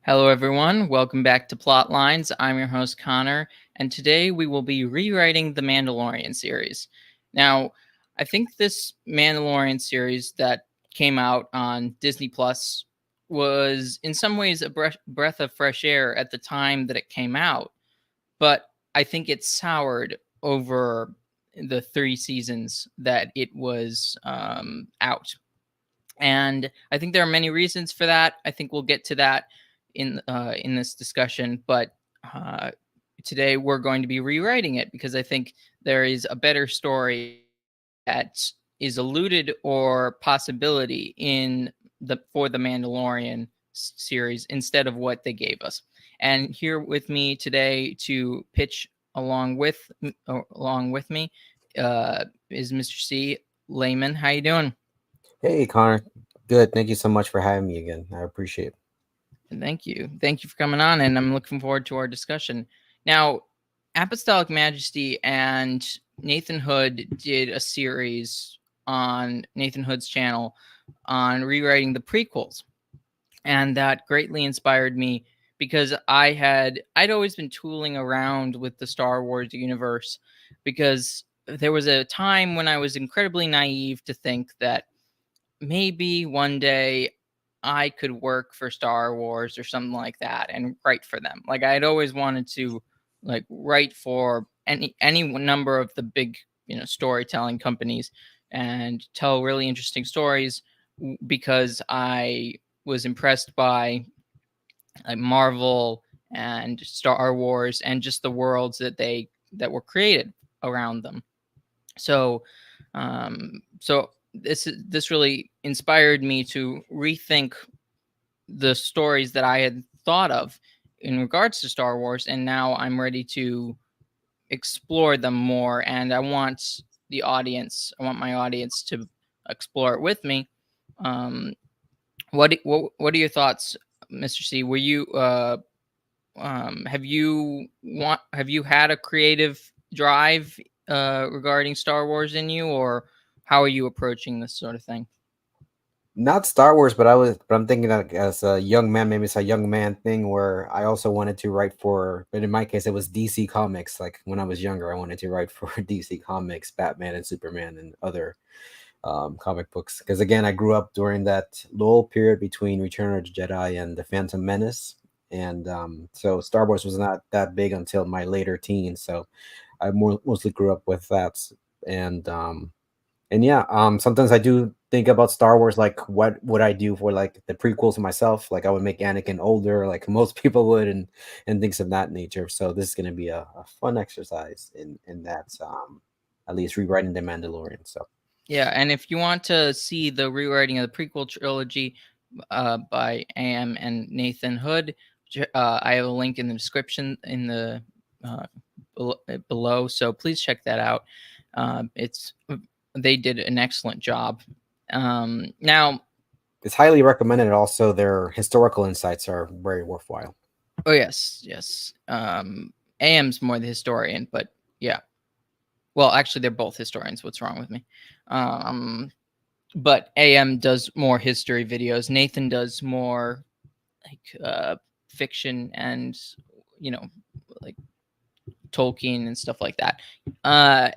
Hello, everyone. Welcome back to Plotlines. I'm your host, Connor, and today we will be rewriting the Mandalorian series. Now, I think this Mandalorian series that came out on Disney Plus was, in some ways, a breath of fresh air at the time that it came out, but I think it soured over the 3 seasons that it was out. And I think there are many reasons for that. I think we'll get to that in this discussion, but uh, today we're going to be rewriting it because I think there is a better story that is alluded or possibility in the for the Mandalorian series instead of what they gave us. And here with me today to pitch along with me is Mr. C. Layman. How you doing? Hey, Connor. Good. Thank you so much for having me again. I appreciate it. Thank you. Thank you for coming on, and I'm looking forward to our discussion. Now, Apostolic Majesty and Nathan Hood did a series on Nathan Hood's channel on rewriting the prequels, and that greatly inspired me because I'd always been tooling around with the Star Wars universe because there was a time when I was incredibly naive to think that maybe one day I could work for Star Wars or something like that and write for them. Like I'd always wanted to write for any number of the big, storytelling companies and tell really interesting stories because I was impressed by Marvel and Star Wars and just the worlds that were created around them. So so this really inspired me to rethink the stories that I had thought of in regards to Star Wars, and now I'm ready to explore them more. And I want my audience to explore it with me. Um, what are your thoughts, Mr. C? Were you have you had a creative drive regarding Star Wars in you, or how are you approaching this sort of thing? Not Star Wars, but I'm thinking that as a young man, maybe it's a young man thing where I also wanted to write for, but in my case, it was DC Comics. Like when I was younger, I wanted to write for DC Comics, Batman and Superman and other comic books. Because again, I grew up during that lull period between Return of the Jedi and The Phantom Menace. And so Star Wars was not that big until my later teens. So I mostly grew up with that. And yeah, sometimes I do think about Star Wars, like what would I do for like the prequels myself? Like I would make Anakin older, like most people would, and things of that nature. So this is going to be a fun exercise in that, at least rewriting the Mandalorian. So Yeah, and if you want to see the rewriting of the prequel trilogy by AM and Nathan Hood, I have a link in the description in the uh, below, so please check that out. It's They did an excellent job. Now, it's highly recommended. Also, their historical insights are very worthwhile. oh yes. AM's more the historian, but yeah. Well, actually, they're both historians. What's wrong with me? Um, but AM does more history videos. Nathan does more fiction and you know like Tolkien and stuff like that.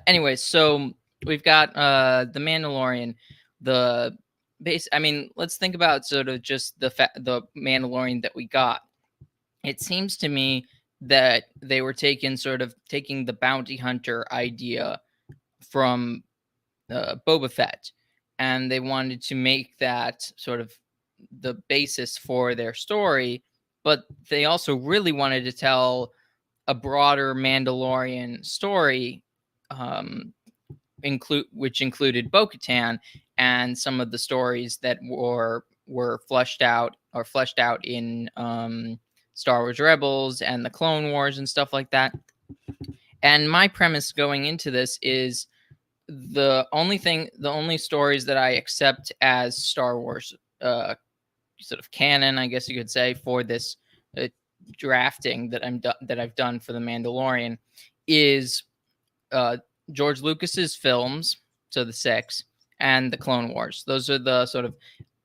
Anyways, so we've got the Mandalorian. The base. I mean, let's think about sort of just the Mandalorian that we got. It seems to me that they were taking the bounty hunter idea from Boba Fett, and they wanted to make that sort of the basis for their story, but they also really wanted to tell a broader Mandalorian story, um, which included Bo-Katan and some of the stories that were fleshed out in Star Wars Rebels and the Clone Wars and stuff like that. And my premise going into this is the only stories that I accept as Star Wars sort of canon, I guess you could say, for this uh, drafting that I've done for the Mandalorian is uh, George Lucas's films, so the six, and the Clone Wars. Those are the sort of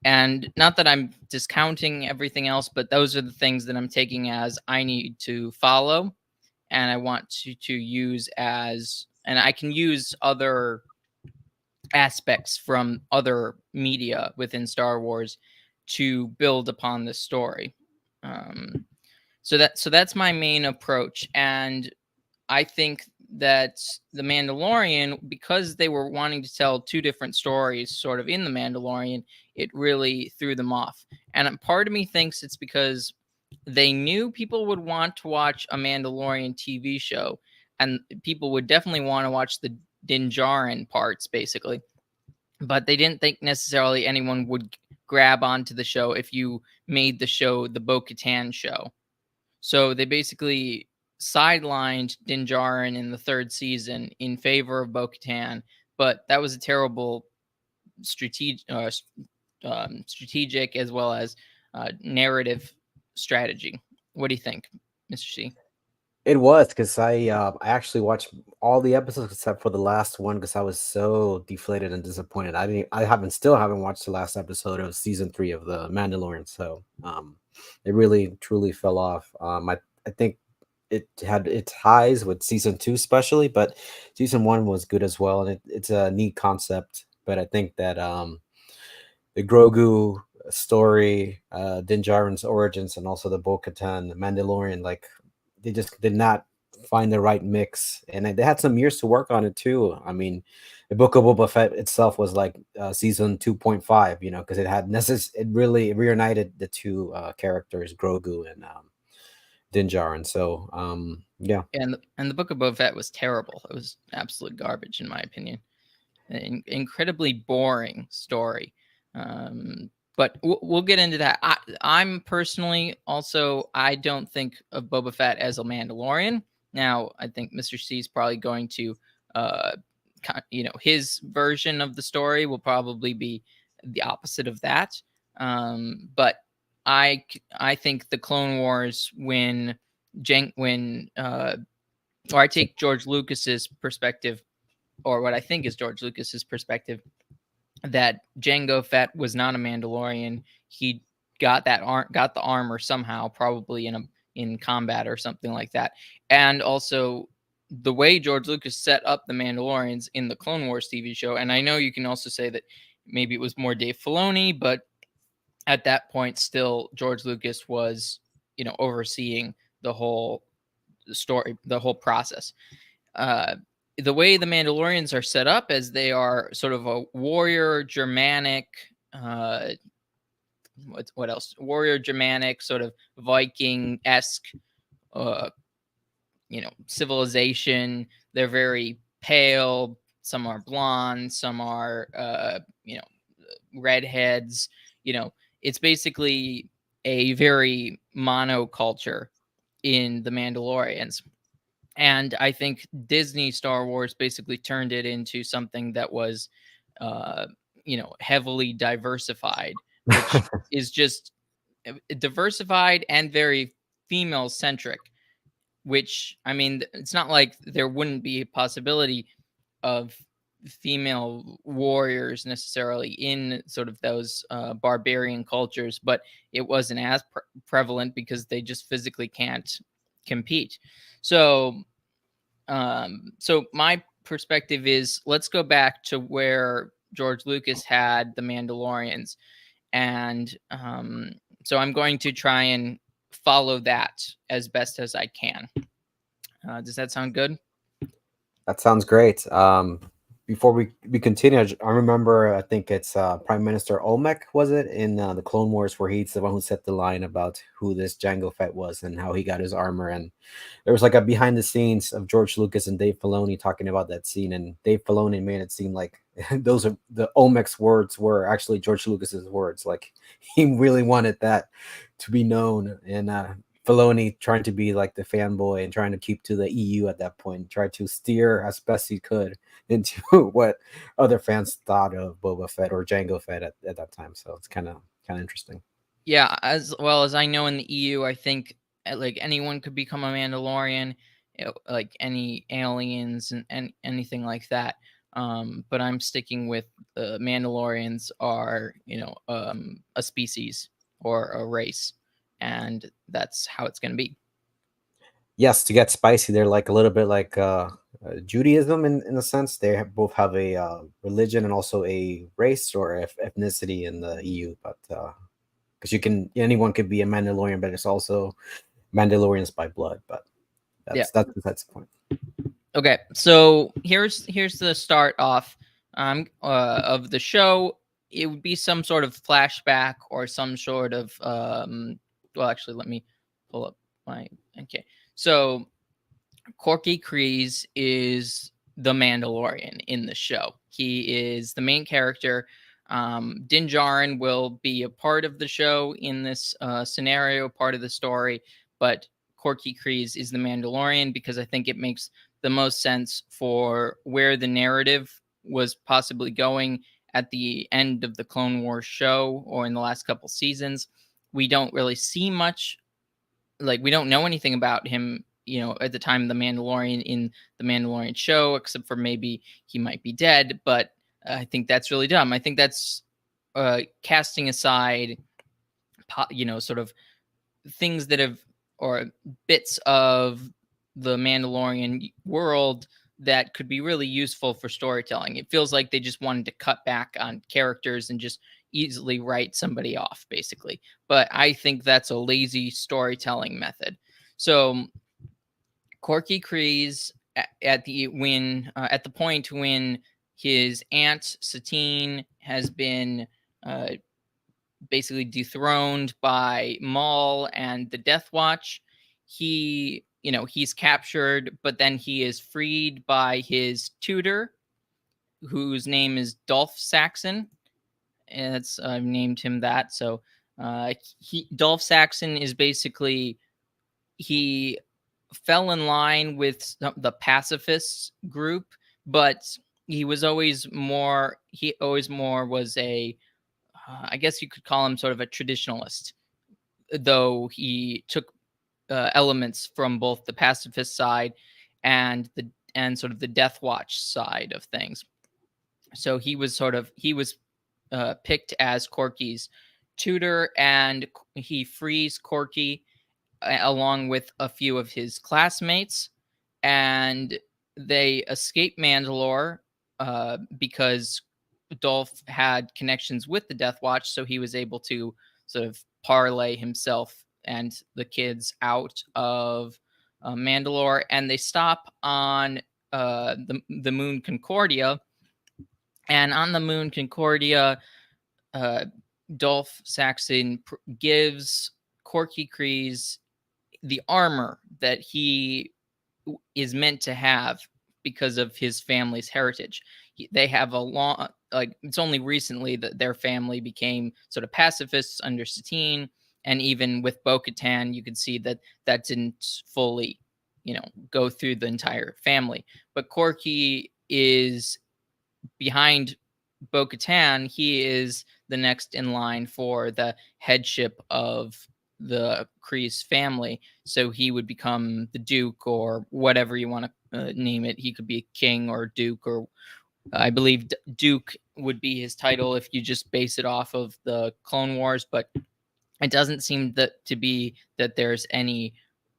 And not that I'm discounting everything else, but those are the things that I'm taking as I need to follow, and I want to use as, and I can use other aspects from other media within Star Wars to build upon the story. Um, so that's my main approach, and I think that the Mandalorian, because they were wanting to tell two different stories, sort of in the Mandalorian, it really threw them off. And part of me thinks it's because they knew people would want to watch a Mandalorian TV show, and people would definitely want to watch the Din Djarin parts, basically. But they didn't think necessarily anyone would grab onto the show if you made the show the Bo-Katan show. So they basically sidelined Din Djarin in the third season in favor of Bo-Katan, but that was a terrible strategic as well as narrative strategy. What do you think, Mr. C? It was because I actually watched all the episodes except for the last one because I was so deflated and disappointed. I haven't still haven't watched the last episode of season 3 of the Mandalorian. So it really truly fell off. I think it had its highs with season 2 especially, but season 1 was good as well, and it's a neat concept. But I think that the Grogu story, Din Djarin's origins, and also the Bo-Katan, Mandalorian, like they just did not find the right mix, and they had some years to work on it too. I mean, the Book of Boba Fett itself was like season 2.5, because it really reunited the two characters, Grogu and Din Djarin. So yeah. And the Book of Boba Fett was terrible. It was absolute garbage, in my opinion. An incredibly boring story. But we'll get into that. I'm personally also, I don't think of Boba Fett as a Mandalorian. Now, I think Mr. C is probably going to, his version of the story will probably be the opposite of that. But I think the Clone Wars or I take George Lucas's perspective, or what I think is George Lucas's perspective, that Jango Fett was not a Mandalorian. He got the armor somehow, probably in combat or something like that. And also the way George Lucas set up the Mandalorians in the Clone Wars TV show, and I know you can also say that maybe it was more Dave Filoni, but at that point still George Lucas was, overseeing the whole story, the whole process. The way the Mandalorians are set up, as they are sort of a warrior Germanic, what else? Warrior Germanic, sort of Viking-esque, civilization. They're very pale. Some are blonde. Some are, redheads. It's basically a very monoculture in the Mandalorians. And I think Disney Star Wars basically turned it into something that was, heavily diversified, which is just diversified and very female centric. Which, I mean, it's not like there wouldn't be a possibility of female warriors necessarily in sort of those barbarian cultures, but it wasn't as prevalent because they just physically can't compete. So my perspective is, let's go back to where George Lucas had the Mandalorians, and so I'm going to try and follow that as best as I can. Does that sound good? That sounds great. Before we continue, I remember, I think it's Prime Minister Olmec, was it, in the Clone Wars, where he's the one who set the line about who this Jango Fett was and how he got his armor. And there was like a behind the scenes of George Lucas and Dave Filoni talking about that scene, and Dave Filoni made it seem like those are the Olmec's words were actually George Lucas's words. Like he really wanted that to be known, and Filoni trying to be like the fanboy and trying to keep to the EU at that point, tried to steer as best he could into what other fans thought of Boba Fett or Jango Fett at that time. So it's kind of interesting. Yeah, as well as I know, in the EU, I think like anyone could become a Mandalorian, like any aliens and anything like that. But I'm sticking with the Mandalorians are, a species or a race, and that's how it's going to be. Yes, to get spicy, they're like a little bit like Judaism in a sense. They both have a religion and also a race or ethnicity in the EU. But because you can, anyone could be a Mandalorian, but it's also Mandalorians by blood. But Yeah. that's the point. Okay, so here's the start off of the show. It would be some sort of flashback or some sort of well, actually, let me pull up my okay. So Corky Kryze is the Mandalorian in the show. He is the main character. Din Djarin will be a part of the show in this scenario, part of the story, but Corky Kryze is the Mandalorian because I think it makes the most sense for where the narrative was possibly going at the end of the Clone Wars show or in the last couple seasons. We don't really see much, like we don't know anything about him, at the time of the Mandalorian in the Mandalorian show, except for maybe he might be dead. But I think that's really dumb. I think that's casting aside, sort of things that have, or bits of the Mandalorian world that could be really useful for storytelling. It feels like they just wanted to cut back on characters and just easily write somebody off, basically. But I think that's a lazy storytelling method. So Corky Kryze at the point when his aunt Satine has been uh, basically dethroned by Maul and the Death Watch. He's captured, but then he is freed by his tutor, whose name is Dolph Saxon. And it's I've named him that. So Dolph Saxon is basically, he fell in line with the pacifists group, but he always more was a I guess you could call him sort of a traditionalist, though he took elements from both the pacifist side and sort of the Death Watch side of things. So he was picked as Corky's tutor, and he frees Corky along with a few of his classmates, and they escape Mandalore because Dolph had connections with the Death Watch, so he was able to sort of parlay himself and the kids out of Mandalore, and they stop on the moon Concordia. And on the moon Concordia, uh, Dolph Saxon gives Corky Kryze the armor that he is meant to have because of his family's heritage. They have a long, like, it's only recently that their family became sort of pacifists under Satine, and even with Bo-Katan, you could see that that didn't fully, go through the entire family. But Corky is behind Bo-Katan. He is the next in line for the headship of the Kryze family. So he would become the Duke or whatever you want to name it. He could be king or Duke, or I believe Duke would be his title if you just base it off of the Clone Wars. But it doesn't seem to be that there's any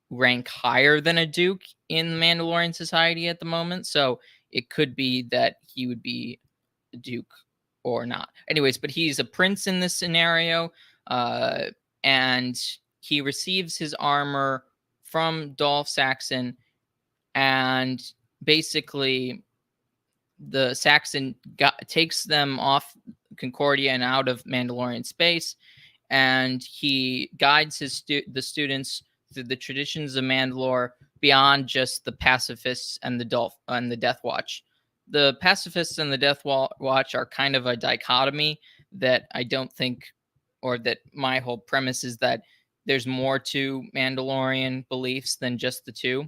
rank higher than a Duke in the Mandalorian society at the moment. So it could be that he would be a Duke or not. Anyways, but he's a prince in this scenario, and he receives his armor from Dolph Saxon, and basically the Saxon takes them off Concordia and out of Mandalorian space, and he guides the students through the traditions of Mandalore beyond just the pacifists and the Death Watch. The pacifists and the Death Watch are kind of a dichotomy that I don't think, or that my whole premise is that there's more to Mandalorian beliefs than just the two.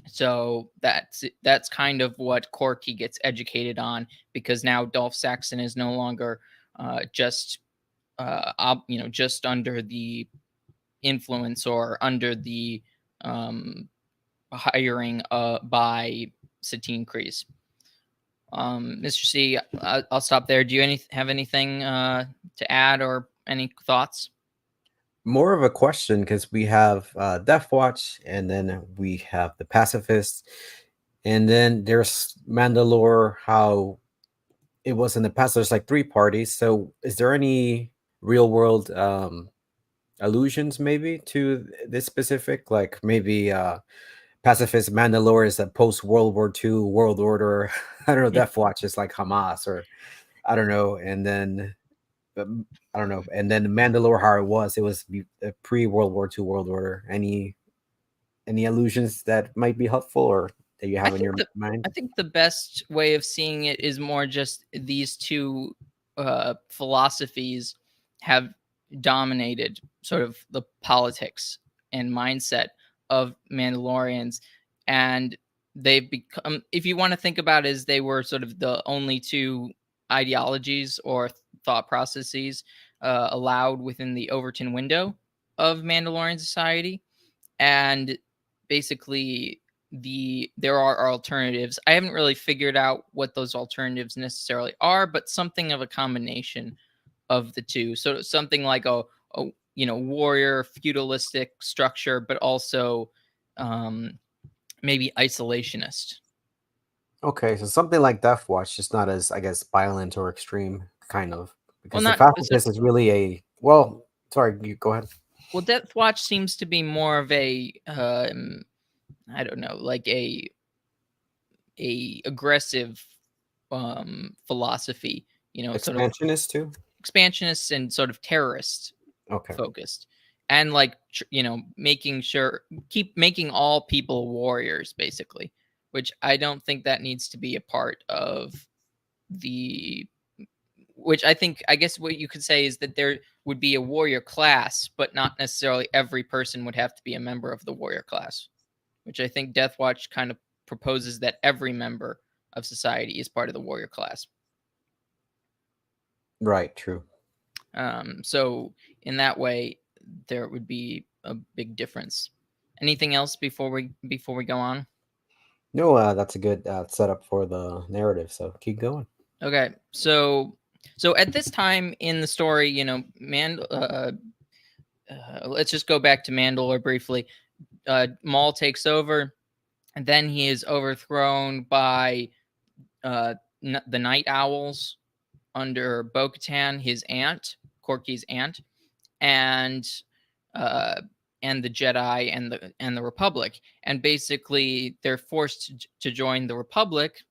So that's kind of what Corky gets educated on, because now Dolph Saxon is no longer just just under the influence or under the hiring by Satine Kryze. Mr. C, I'll stop there. Do you have anything to add or any thoughts? More of a question because we have Death Watch, and then we have the Pacifists, and then there's Mandalore. How it was in the past. There's like three parties. So, is there any real world allusions maybe to this specific? Like maybe pacifist Mandalore is a post World War II world order. I don't know. Death Watch is like Hamas, or I don't know. And then I don't know. And then Mandalore, how it was a pre World War II world order. Any allusions that might be helpful or that you I have in think your mind? the best way of seeing it is more just these two philosophies have dominated sort of the politics and mindset of Mandalorians, and they've become, if you want to think about it, as they were sort of the only two ideologies or thought processes allowed within the Overton window of Mandalorian society, and basically there are alternatives. I haven't really figured out what those alternatives necessarily are, but something of a combination of the two. So something like a warrior feudalistic structure, but also maybe isolationist. Okay, so something like Death Watch, just not as I guess violent or extreme, kind of, Well, because the not pacifist is really a well. Sorry, you go ahead. well. Death Watch seems to be more of a I don't know, like a aggressive philosophy. Sort of Expansionist too. expansionist and sort of terrorist Okay. focused, and like keep making all people warriors basically, which I don't think that needs to be a part of the which I guess what you could say is that there would be a warrior class, but not necessarily every person would have to be a member of the warrior class, which I think Death Watch kind of proposes that every member of society is part of the warrior class. Right. True. So in that way, there would be a big difference. Anything else before we go on? No, that's a good setup for the narrative. So keep going. Okay, so at this time in the story, let's just go back to Mandalore briefly. Maul takes over, and then he is overthrown by the Night Owls under Bo-Katan, his aunt, Corky's aunt, and uh, and the Jedi and the Republic, and basically they're forced to join the Republic,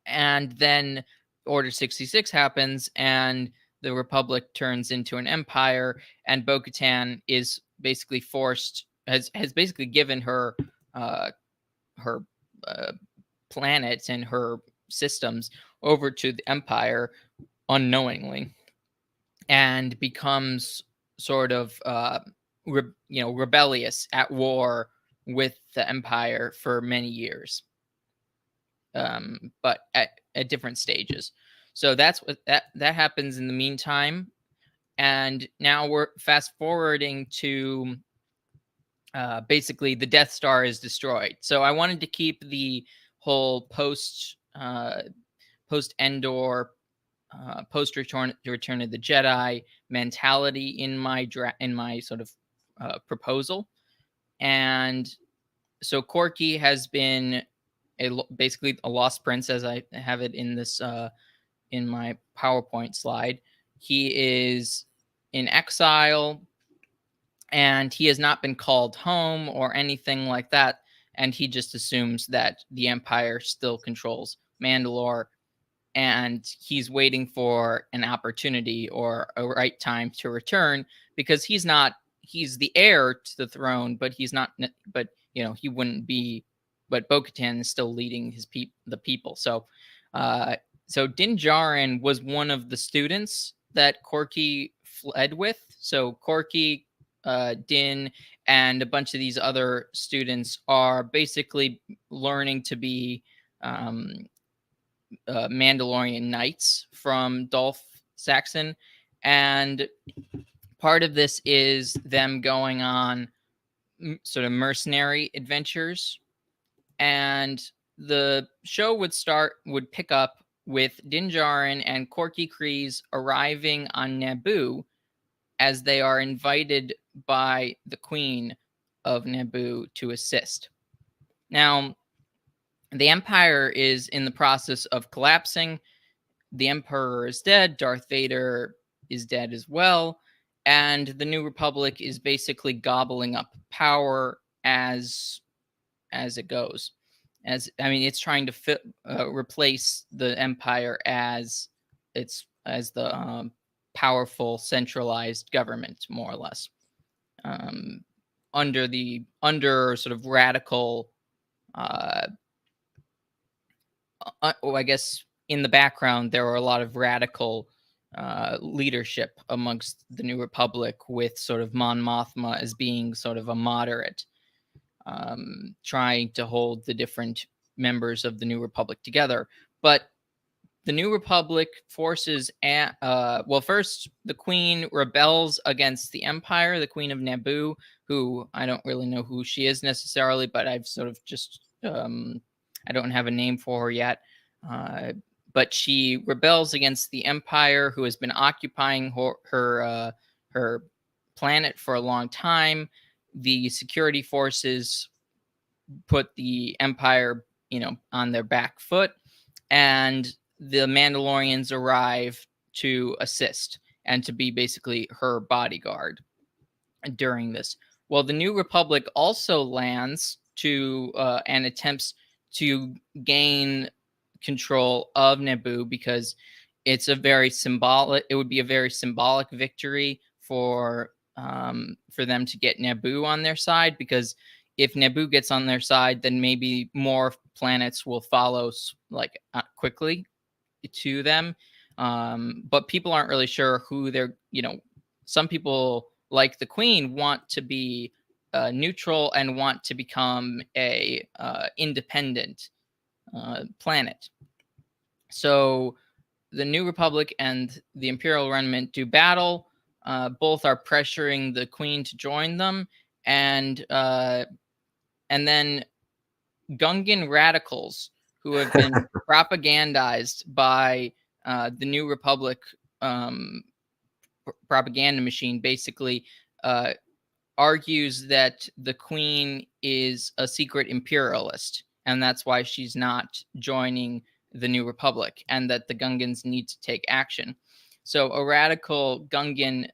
and then Order 66 happens, and the Republic turns into an empire, and Bo-Katan is basically forced has basically given her her uh, planets and her systems over to the Empire unknowingly, and becomes sort of rebellious, at war with the Empire for many years, but at different stages. So that's what that happens in the meantime, and now we're fast forwarding to basically the Death Star is destroyed. So I wanted to keep the whole post Endor, post Return of the Jedi mentality in my sort of proposal, and so Corky has been basically a lost prince, as I have it in this in my PowerPoint slide. He is in exile, and he has not been called home or anything like that. And he just assumes that the Empire still controls Mandalore, and he's waiting for an opportunity or a right time to return, because he's the heir to the throne, but he's not, but he wouldn't be, but Bo-Katan is still leading the people. So Din Djarin was one of the students that Corky fled with. So Corky, Din, and a bunch of these other students are basically learning to be Mandalorian knights from Dolph Saxon, and part of this is them going on sort of mercenary adventures, and the show would pick up with Din Djarin and Corky Kryze arriving on Naboo as they are invited by the Queen of Naboo to assist. Now, the Empire is in the process of collapsing. The Emperor is dead. Darth Vader is dead as well. And the New Republic is basically gobbling up power as it goes. It's trying to replace the Empire as the powerful centralized government, more or less, under sort of radical. I guess in the background there are a lot of radical leadership amongst the New Republic, with sort of Mon Mothma as being sort of a moderate, trying to hold the different members of the New Republic together. But the New Republic forces, first the Queen rebels against the Empire, the Queen of Naboo, who I don't really know who she is necessarily, but I've sort of just, I don't have a name for her yet. But she rebels against the Empire, who has been occupying her planet for a long time. The security forces put the Empire, on their back foot, and the Mandalorians arrive to assist and to be basically her bodyguard during this. Well, the New Republic also lands and attempts to gain control of Naboo, because it would be a very symbolic victory for them to get Naboo on their side, because if Naboo gets on their side, then maybe more planets will follow quickly to them. But people aren't really sure who they're, some people, like the Queen, want to be neutral and want to become a independent planet. So the New Republic and the Imperial Remnant do battle. Both are pressuring the Queen to join them, and then Gungan radicals, who have been propagandized by the New Republic propaganda machine, basically argues that the Queen is a secret imperialist, and that's why she's not joining the New Republic, and that the Gungans need to take action. So a radical Gungan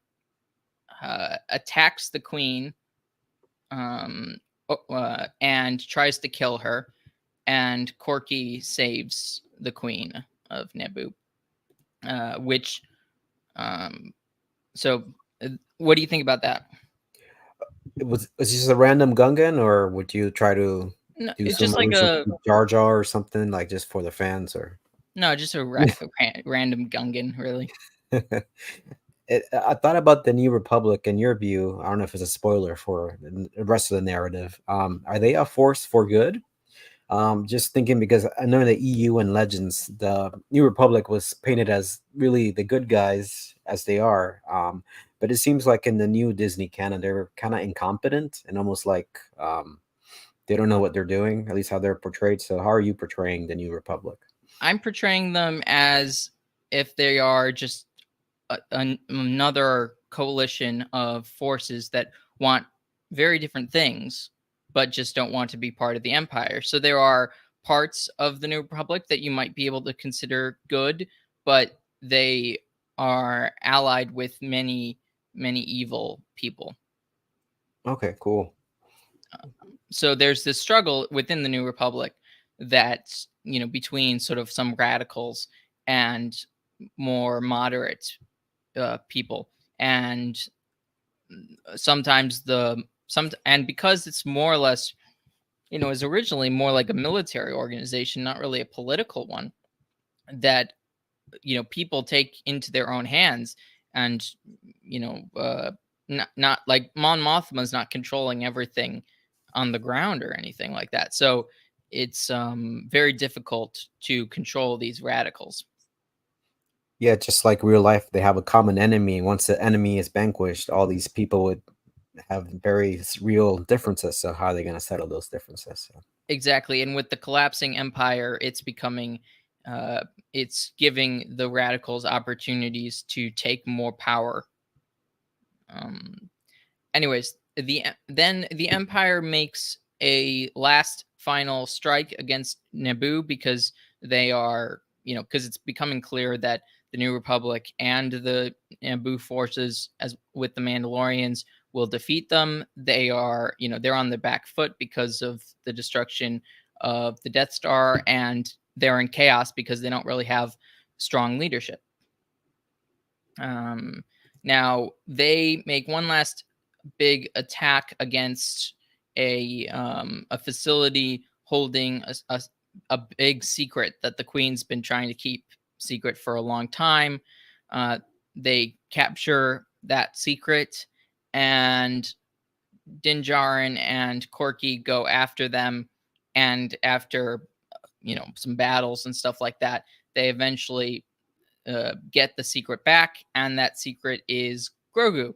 attacks the Queen and tries to kill her, and Corky saves the Queen of Naboo. So what do you think about that? Was this a random Gungan, or would you try to No, do it's some just like Jar Jar or something, like just for the fans, or? just a random Gungan, really. I thought about the New Republic. In your view, I don't know if it's a spoiler for the rest of the narrative. Are they a force for good? Just thinking, because I know in the EU and Legends, the New Republic was painted as really the good guys, as they are. But it seems like in the new Disney canon, they're kind of incompetent and almost like they don't know what they're doing, at least how they're portrayed. So how are you portraying the New Republic? I'm portraying them as if they are just another coalition of forces that want very different things, but just don't want to be part of the Empire. So there are parts of the New Republic that you might be able to consider good, but they are allied with many, many evil people. Okay, cool. So there's this struggle within the New Republic that's, between sort of some radicals and more moderate people. And sometimes and because it's more or less, is originally more like a military organization, not really a political one, that, people take into their own hands, and, not like Mon Mothma's not controlling everything on the ground or anything like that. So it's very difficult to control these radicals. Yeah, just like real life, they have a common enemy. Once the enemy is vanquished, all these people would have very real differences. So how are they going to settle those differences? So. Exactly. And with the collapsing empire, it's giving the radicals opportunities to take more power. Anyways, then the empire makes a last final strike against Naboo because they are, because it's becoming clear that the New Republic and the Naboo forces, as with the Mandalorians, will defeat them. They are, they're on the back foot because of the destruction of the Death Star, and they're in chaos because they don't really have strong leadership. Now they make one last big attack against a facility holding a big secret that the Queen's been trying to keep secret for a long time. They capture that secret, and Din Djarin and Corky go after them, and after some battles and stuff like that, they eventually get the secret back, and that secret is Grogu.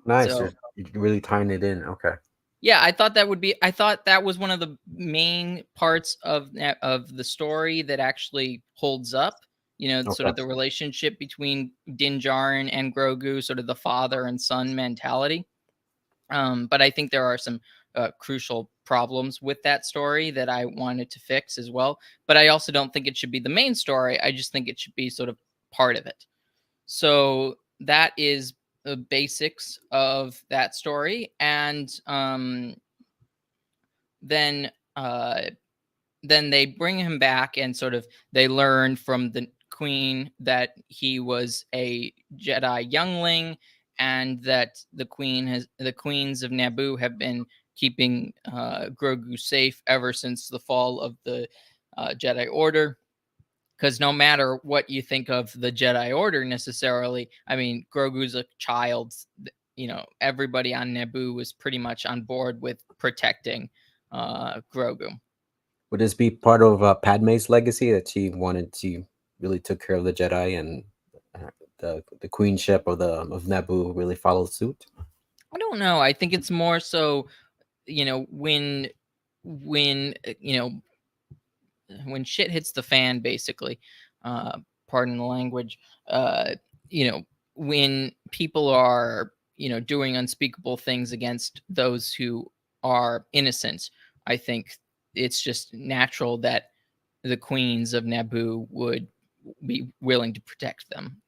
Nice. So You're really tying it in. Okay. yeah, I thought that was one of the main parts of the story that actually holds up. Sort Okay. of the relationship between Din Djarin and Grogu, sort of the father and son mentality. But I think there are some crucial problems with that story that I wanted to fix as well. But I also don't think it should be the main story. I just think it should be sort of part of it. So that is the basics of that story, and then then they bring him back, and sort of they learn from the Queen that he was a Jedi youngling, and that the queens of Naboo have been keeping Grogu safe ever since the fall of the Jedi Order. Because no matter what you think of the Jedi Order necessarily, I mean, Grogu's a child. Everybody on Naboo was pretty much on board with protecting Grogu. Would this be part of Padme's legacy that she wanted to really took care of the Jedi and the queenship of Naboo really followed suit? I don't know. I think it's more so, when when shit hits the fan, basically, pardon the language, when people are, doing unspeakable things against those who are innocent, I think it's just natural that the queens of Naboo would be willing to protect them.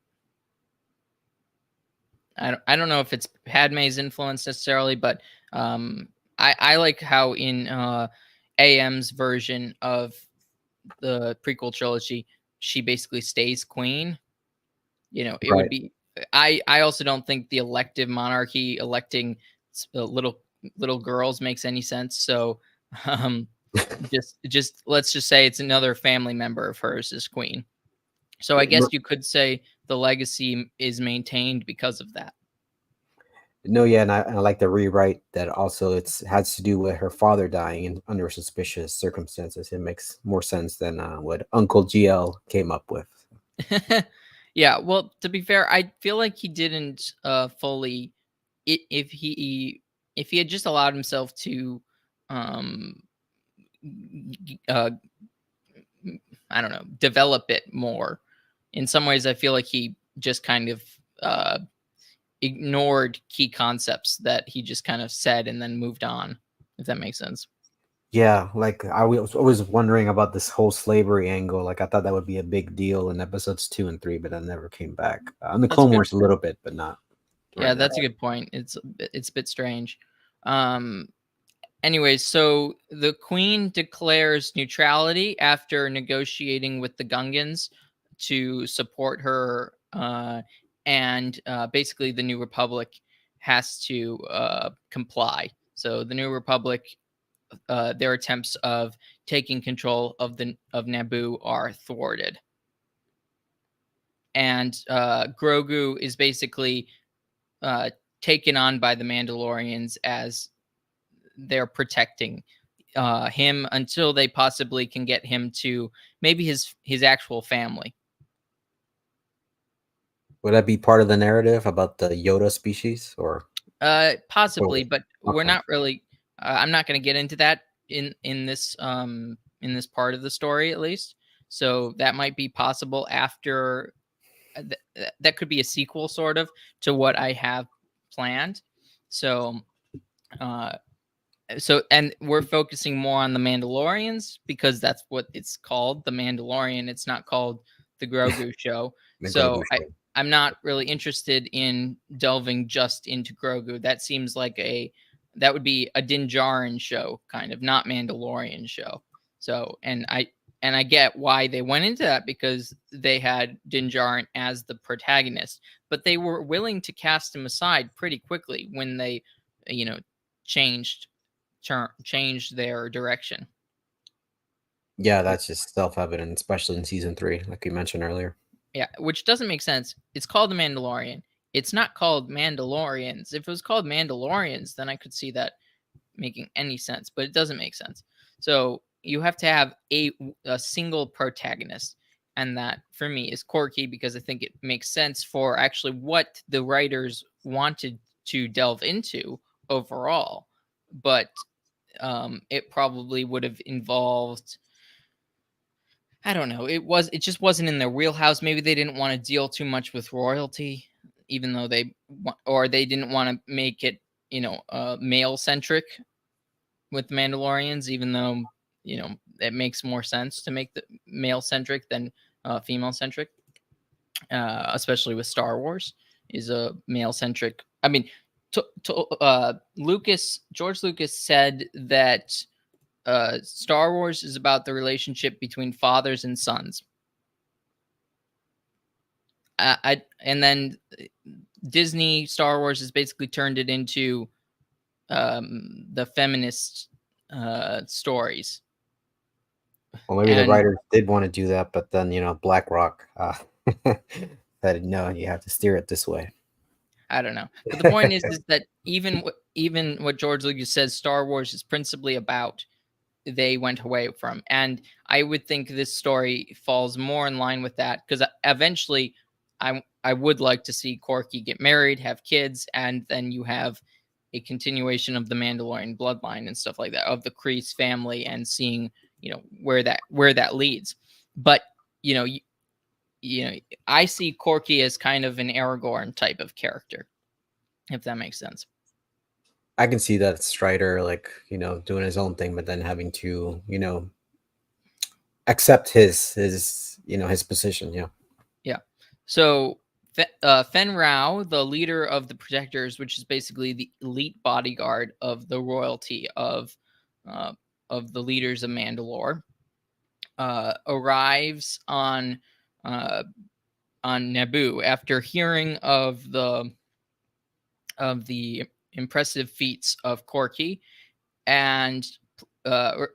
I don't know if it's Padme's influence necessarily, but I like how in AM's version of the prequel trilogy, she basically stays queen. It would Right. be. I also don't think the elective monarchy electing little girls makes any sense. So, um, just let's just say it's another family member of hers as queen. So I guess you could say the legacy is maintained because of that. No, yeah, and I like the rewrite that also it's has to do with her father dying in under suspicious circumstances. It makes more sense than what Uncle GL came up with. Yeah, well, to be fair, I feel like he didn't fully if he had just allowed himself to um uh I don't know, develop it more. In some ways I feel like he just kind of uh ignored key concepts that he just kind of said and then moved on, if that makes sense. Yeah, like I was always wondering about this whole slavery angle. Like I thought that would be a big deal in episodes 2 and 3, but that never came back. On the That's a Clone good Wars a little bit, but not Yeah, right now. that's a good point. It's a bit strange. Um Anyways, so the Queen declares neutrality after negotiating with the Gungans to support her, and basically the New Republic has to comply. So the New Republic, their attempts of taking control of Naboo are thwarted, and Grogu is basically uh, taken on by the Mandalorians as they're protecting him until they possibly can get him to maybe his actual family. Would that be part of the narrative about the Yoda species, or Possibly, but we're okay? not really. I'm not going to get into that in this part of the story, at least. So that might be possible after. That could be a sequel, sort of, to what I have planned. So, uh, and we're focusing more on the Mandalorians because that's what it's called, the Mandalorian. It's not called the Grogu show. The Grogu So show. I'm not really interested in delving just into Grogu. That seems like that would be a Din Djarin show, kind of, not Mandalorian show. So, and I get why they went into that, because they had Din Djarin as the protagonist, but they were willing to cast him aside pretty quickly when they, you know, changed changed their direction. Yeah, that's just self-evident, especially in season 3, like you mentioned earlier. Yeah, which doesn't make sense. It's called The Mandalorian. It's not called Mandalorians. If it was called Mandalorians, then I could see that making any sense, but it doesn't make sense. So you have to have a single protagonist, and that for me is Corky, because I think it makes sense for actually what the writers wanted to delve into overall. But it probably would have involved, I don't know. It just wasn't in their wheelhouse. Maybe they didn't want to deal too much with royalty, even though or they didn't want to make it, male centric with Mandalorians, even though, it makes more sense to make the male centric than female centric, especially with Star Wars is a male centric. I mean, George Lucas said that Star Wars is about the relationship between fathers and sons. And then Disney Star Wars has basically turned it into the feminist stories. Well, maybe the And writers did want to do that, but then BlackRock said no, you have to steer it this way. I don't know, but the point is that even what George Lucas says Star Wars is principally about, they went away from. And I would think this story falls more in line with that, because eventually I would like to see Corky get married, have kids, and then you have a continuation of the Mandalorian bloodline and stuff like that, of the Kreese family, and seeing, where that leads. But you know, I see Corky as kind of an Aragorn type of character, if that makes sense. I can see that Strider, like, doing his own thing, but then having to, accept his position. Yeah. Yeah. So Fen Rao, the leader of the Protectors, which is basically the elite bodyguard of the royalty of the leaders of Mandalore, arrives on Naboo after hearing of the impressive feats of Corky, and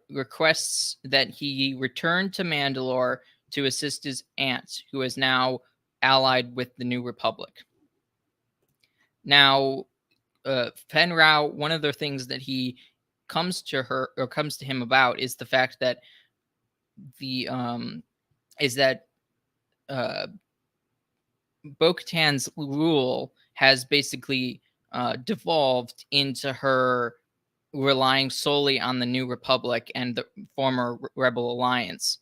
requests that he return to Mandalore to assist his aunt, who is now allied with the New Republic. Now, Fen Rao, one of the things that he comes to him about is the fact that Bo-Katan's rule has basically devolved into her relying solely on the New Republic and the former Rebel Alliance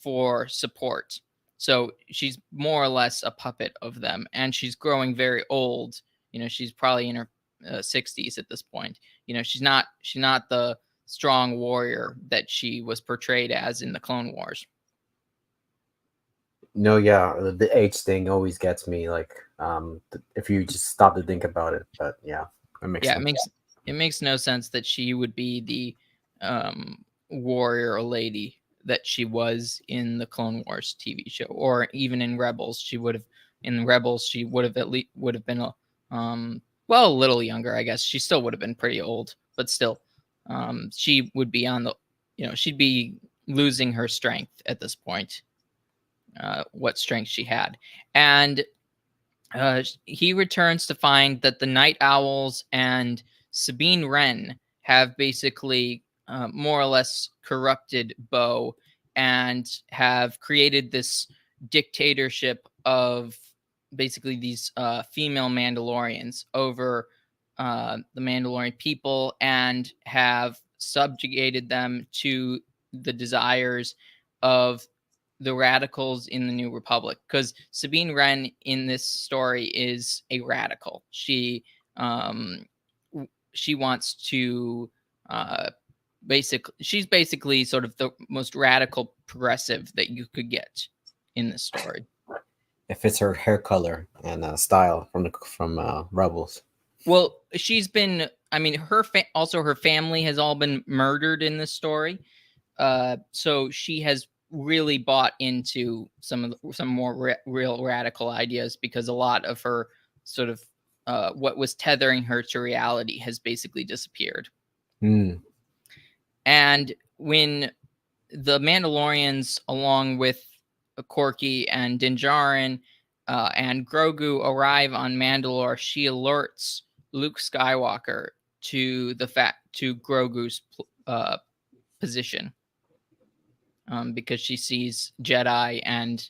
for support. So she's more or less a puppet of them, and she's growing very old. She's probably in her 60s at this point. She's not the strong warrior that she was portrayed as in the Clone Wars. No, yeah, the age thing always gets me. Like, if you just stop to think about it, but yeah, it makes sense. It makes no sense that she would be the warrior or lady that she was in the Clone Wars TV show, or even in Rebels. She would have at least been a little younger, I guess. She still would have been pretty old, but still, she would be on the, she'd be losing her strength at this point. What strength she had, and he returns to find that the Night Owls and Sabine Wren have basically more or less corrupted Bo, and have created this dictatorship of basically these female Mandalorians over the Mandalorian people and have subjugated them to the desires of the radicals in the New Republic. Because Sabine Wren in this story is a radical. Um, she wants to she's basically sort of the most radical progressive that you could get in this story. It fits her hair color and style from Rebels. Well, she's been. I mean, also her family has all been murdered in this story. So she has really bought into some more real radical ideas because a lot of her sort of what was tethering her to reality has basically disappeared. Mm. And when the Mandalorians, along with Corky and Din Djarin and Grogu, arrive on Mandalore, she alerts Luke Skywalker to Grogu's position, because she sees Jedi and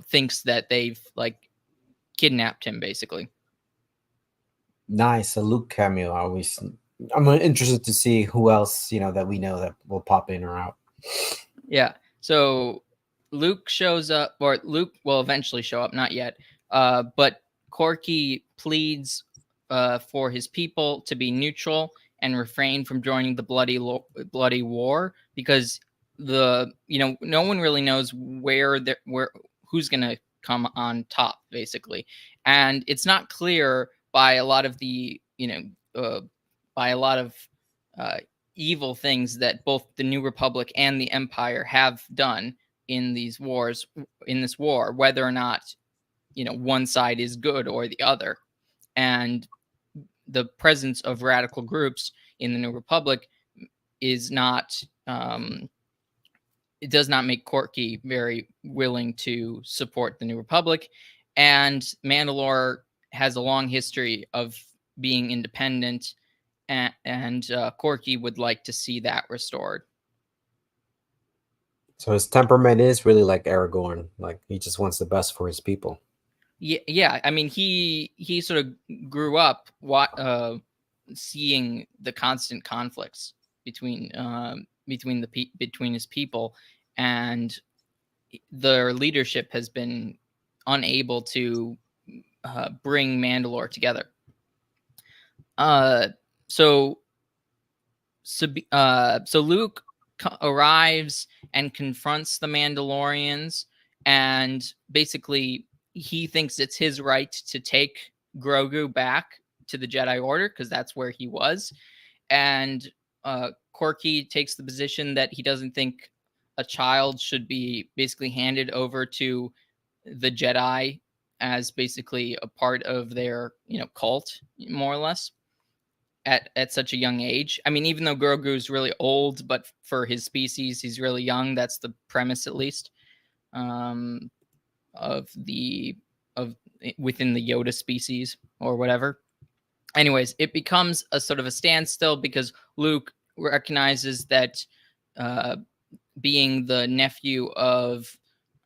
thinks that they've like kidnapped him, basically. Nice, a Luke cameo. I'm interested to see who else that we know that will pop in or out. Yeah. So Luke shows up, or Luke will eventually show up, not yet. But Corky pleads for his people to be neutral and refrain from joining the bloody war, because no one really knows where who's gonna come on top, basically, and it's not clear by a lot of the by a lot of evil things that both the New Republic and the Empire have done in this war, whether or not one side is good or the other. And the presence of radical groups in the New Republic is not it does not make Corky very willing to support the New Republic. And Mandalore has a long history of being independent, and Corky would like to see that restored. So his temperament is really like Aragorn, like he just wants the best for his people. Yeah. I mean, he sort of grew up seeing the constant conflicts between his people, and their leadership has been unable to bring Mandalore together. So Luke arrives and confronts the Mandalorians, and basically he thinks it's his right to take Grogu back to the Jedi Order because that's where he was. And Corky takes the position that he doesn't think a child should be basically handed over to the Jedi as basically a part of their cult, more or less, at such a young age. I mean, even though Grogu's really old, but for his species, he's really young. That's the premise, at least, of within the Yoda species or whatever. Anyways, it becomes a sort of a standstill because Luke recognizes that being the nephew of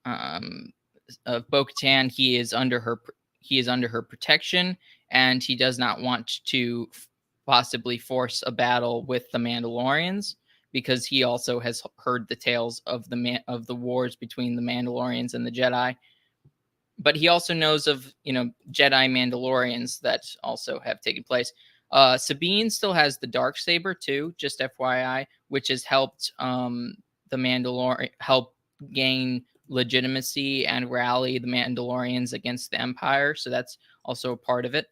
Bo-Katan, he is under her protection, and he does not want to possibly force a battle with the Mandalorians, because he also has heard the tales of the wars between the Mandalorians and the Jedi. But he also knows of Jedi Mandalorians that also have taken place. Sabine still has the Darksaber too, just FYI, which has helped the Mandalorian help gain legitimacy and rally the Mandalorians against the Empire. So that's also a part of it.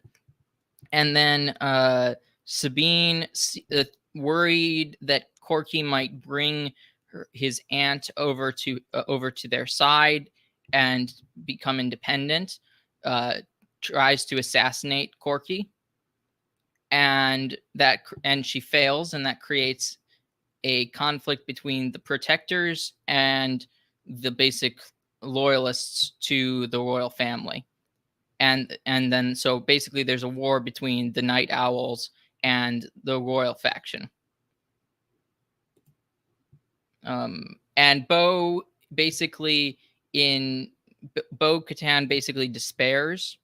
And then Sabine, worried that Corky might bring his aunt over to their side and become independent, tries to assassinate Corky, and she fails, and that creates a conflict between the protectors and the basic loyalists to the royal family. And then so basically there's a war between the Night Owls and the royal faction. And Bo basically, in Bo-Katan basically despairs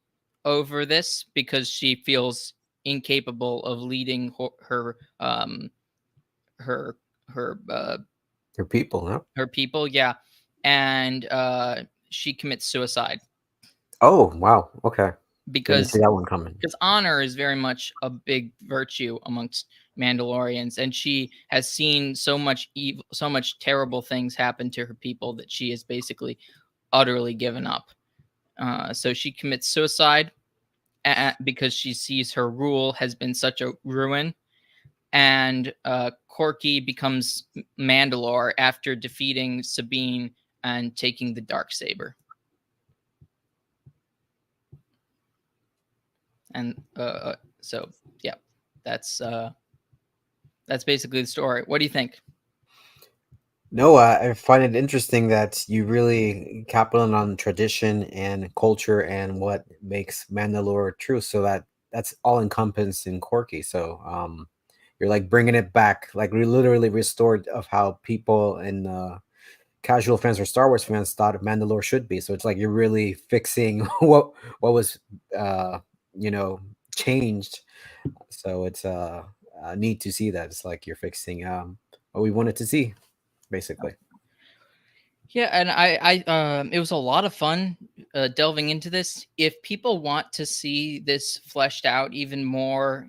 over this because she feels incapable of leading her her Your people, huh? her people. Yeah, and she commits suicide Oh, wow. Okay. Didn't see because that one coming. honor is very much a big virtue amongst Mandalorians, and she has seen so much evil, so much terrible things happen to her people that she is basically utterly given up. So she commits suicide because she sees her rule has been such a ruin. And Corky becomes Mandalore after defeating Sabine and taking the dark saber. And so yeah, that's basically the story. What do you think? No, I find it interesting that you really capital on tradition and culture and what makes Mandalore true. So that's all encompassed in Corky. So you're like bringing it back, like we literally restored of how people and casual fans or Star Wars fans thought Mandalore should be. So it's like you're really fixing what was uh, you know changed. So it's neat to see that it's like you're fixing what we wanted to see, basically. Yeah, and it was a lot of fun delving into this. If people want to see this fleshed out even more,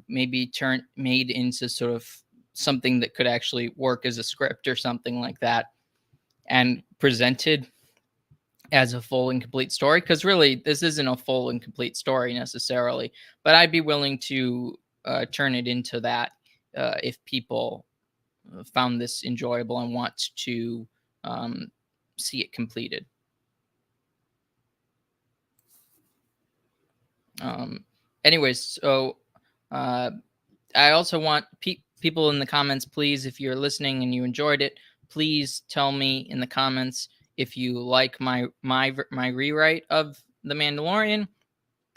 maybe made into sort of something that could actually work as a script or something like that, and presented as a full and complete story, because really this isn't a full and complete story necessarily, but I'd be willing to turn it into that if people found this enjoyable and want to um, see it completed. Um, Anyways, so uh, I also want people in the comments, please, if you're listening and you enjoyed it, please tell me in the comments if you like my rewrite of The Mandalorian.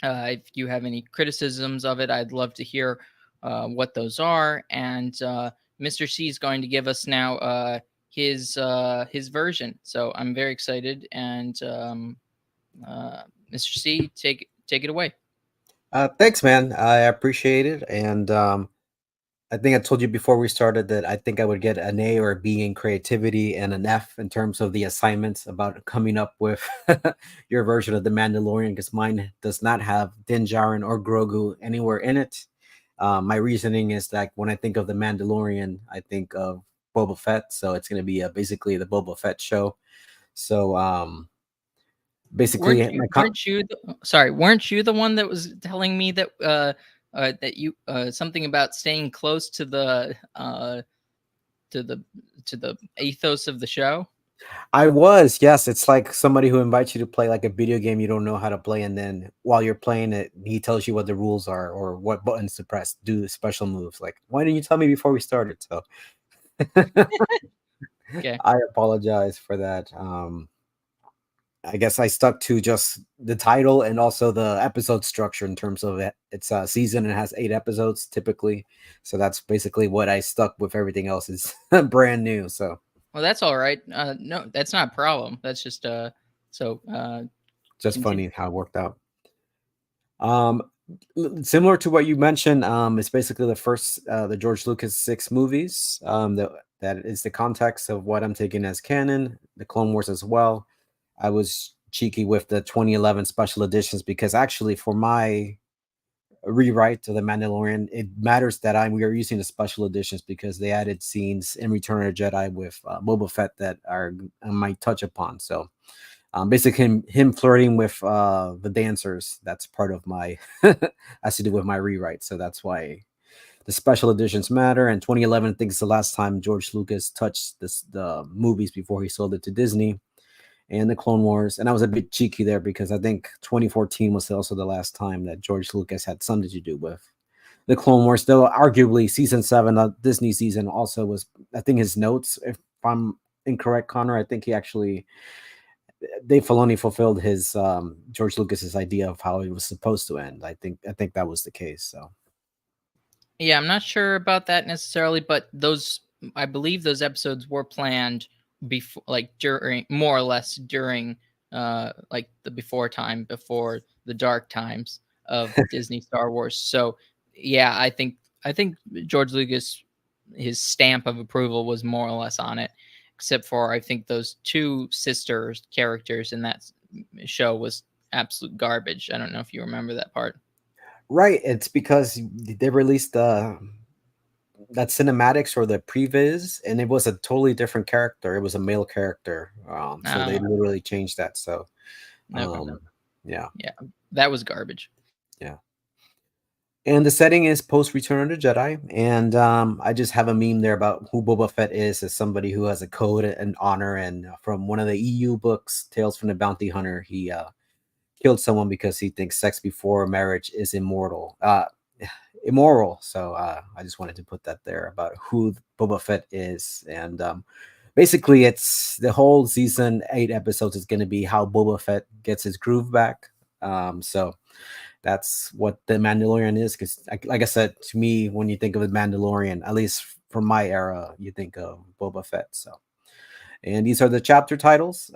If you have any criticisms of it, I'd love to hear what those are. And Mr. C is going to give us now his version. So I'm very excited. And Mr. C, take it away. Thanks, man. I appreciate it, and I think I told you before we started that I think I would get an A or a B in creativity and an F in terms of the assignments about coming up with your version of the Mandalorian, because mine does not have Din Djarin or Grogu anywhere in it. My reasoning is that when I think of the Mandalorian, I think of Boba Fett, so it's going to be basically the Boba Fett show. So Weren't basically, you weren't you sorry, weren't you the one that was telling me that that you something about staying close to the to the ethos of the show? I was, yes. It's like somebody who invites you to play like a video game you don't know how to play, and then while you're playing it, he tells you what the rules are or what buttons to press, do special moves. Like, why didn't you tell me before we started? So Okay. I apologize for that. I guess I stuck to just the title and also the episode structure in terms of it. It's a season and it has 8 episodes typically. So that's basically what I stuck with. Everything else is brand new. So Well, that's all right. No, that's not a problem. That's just so just continue. funny how it worked out. Um, Similar to what you mentioned, it's basically the first the George Lucas 6 movies. That is the context of what I'm taking as canon. The Clone Wars as well. I was cheeky with the 2011 special editions because actually, for my rewrite to the Mandalorian, it matters that we are using the special editions because they added scenes in Return of the Jedi with Boba Fett that I might touch upon. So basically him flirting with the dancers, that's part of my has to do with my rewrite, so that's why the special editions matter. And 2011 I think is the last time George Lucas touched the movies before he sold it to Disney, and the Clone Wars. And I was a bit cheeky there because I think 2014 was also the last time that George Lucas had something to do with the Clone Wars, though arguably season 7, the Disney season, also was, I think his notes, if I'm incorrect, Connor, I think he actually Dave Filoni fulfilled his George Lucas's idea of how it was supposed to end. I think that was the case. So Yeah, I'm not sure about that necessarily, but those I believe those episodes were planned before, like during more or less during like the before time, before the dark times of Disney Star Wars. So yeah, I think George Lucas, his stamp of approval was more or less on it, except for I think those two sisters characters in that show was absolute garbage. I don't know if you remember that part. Right. It's because they released that cinematics or the previs, and it was a totally different character. It was a male character. So they Oh, literally changed that. So okay. yeah, Yeah, that was garbage. yeah. And the setting is post Return of the Jedi, and I just have a meme there about who Boba Fett is as somebody who has a code and honor. And from one of the EU books, Tales from the Bounty Hunter, he killed someone because he thinks sex before marriage is immoral. So I just wanted to put that there about who Boba Fett is, and basically, it's the whole season 8 episodes is going to be how Boba Fett gets his groove back. So that's what the Mandalorian is. Because, like I said, to me, when you think of the Mandalorian, at least from my era, you think of Boba Fett. So, and these are the chapter titles.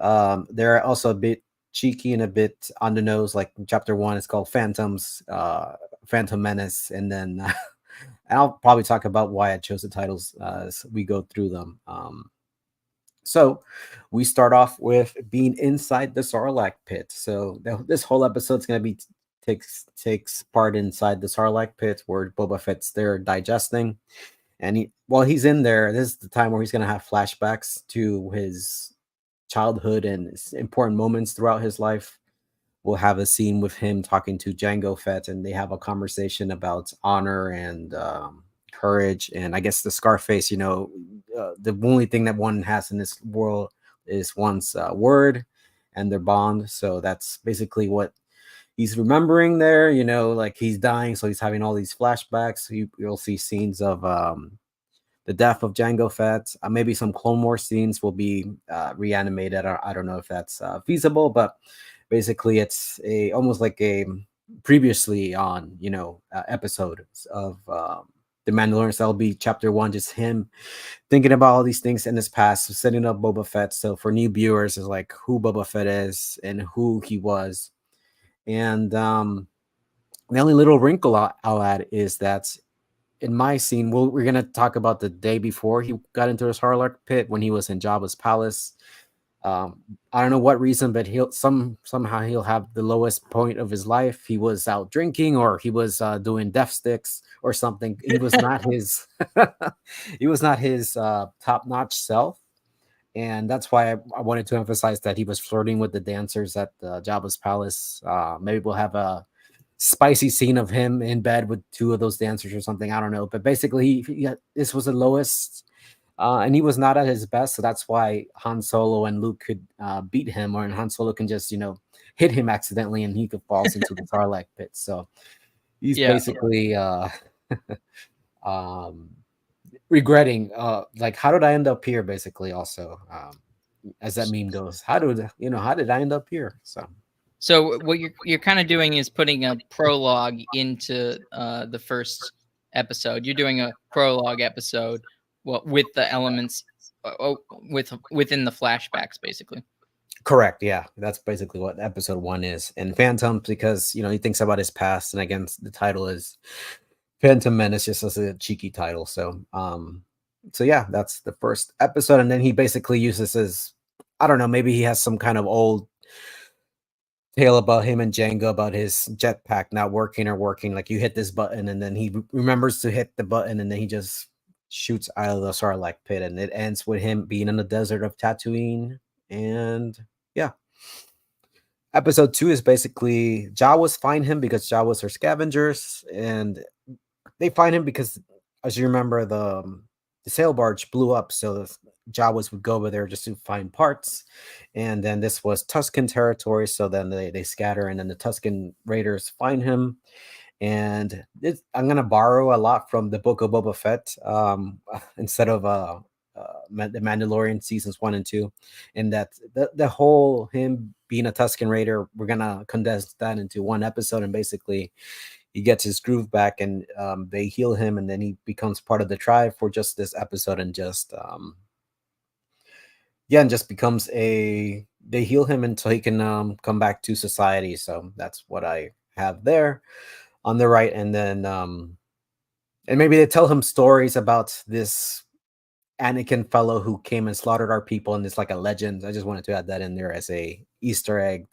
They're also a bit cheeky and a bit on the nose. Like chapter one is called Phantom Menace, and then I'll probably talk about why I chose the titles as we go through them. So we start off with being inside the Sarlacc pit. So this whole episode's going to be takes part inside the Sarlacc pit where Boba Fett's there digesting, and while he's in there, this is the time where he's going to have flashbacks to his childhood and important moments throughout his life. We'll have a scene with him talking to Jango Fett, and they have a conversation about honor and courage. And I guess the Scarface, the only thing that one has in this world is one's word and their bond. So that's basically what he's remembering there. Like he's dying, so he's having all these flashbacks. You'll see scenes of the death of Jango Fett. Maybe some Clone Wars scenes will be reanimated. I don't know if that's feasible, but basically, it's a almost like a previously on episode of the Mandalorian. So that'll be chapter one, just him thinking about all these things in his past, so setting up Boba Fett. So for new viewers, is like who Boba Fett is and who he was, and the only little wrinkle I'll add is that in my scene, we're gonna talk about the day before he got into his Sarlacc pit when he was in Jabba's palace. I don't know what reason, but somehow he'll have the lowest point of his life. He was out drinking, or he was doing death sticks or something. He was not his he was not his top notch self, and that's why I wanted to emphasize that he was flirting with the dancers at Jabba's palace. Maybe we'll have a spicy scene of him in bed with two of those dancers or something. I don't know, but basically, this was the lowest, and he was not at his best. So that's why Han Solo and Luke could beat him, or Han Solo can just hit him accidentally, and he could falls into the Sarlacc pit. So he's Yeah. basically um, regretting, like, how did I end up here? Basically, also, as that meme goes, how did I end up here? So what you're kind of doing is putting a prologue into the first episode. You're doing a prologue episode, well, with the elements, within the flashbacks, basically. Correct. Yeah, that's basically what episode one is. And Phantom, because he thinks about his past, and again, the title is Phantom Menace, just as a cheeky title. So yeah, that's the first episode, and then he basically uses his, I don't know, maybe he has some kind of old tale about him and Django about his jetpack not working or working. Like you hit this button, and then he remembers to hit the button, and then he just shoots out of the Sarlacc pit, and it ends with him being in the desert of Tatooine. And yeah, episode two is basically Jawas find him because Jawas are scavengers, and they find him because, as you remember, the sail barge blew up, so the Jawas would go over there just to find parts. And then this was Tusken territory, so then they scatter, and then the Tusken raiders find him. And I'm gonna borrow a lot from the Book of Boba Fett, instead of the Mandalorian seasons 1 and 2, and that the whole him being a Tusken Raider, we're gonna condense that into one episode, and basically he gets his groove back, and they heal him, and then he becomes part of the tribe for just this episode, and just yeah, and just becomes a they heal him until he can come back to society. So that's what I have there on the right, and then and maybe they tell him stories about this Anakin fellow who came and slaughtered our people, and it's like a legend. I just wanted to add that in there as a Easter egg.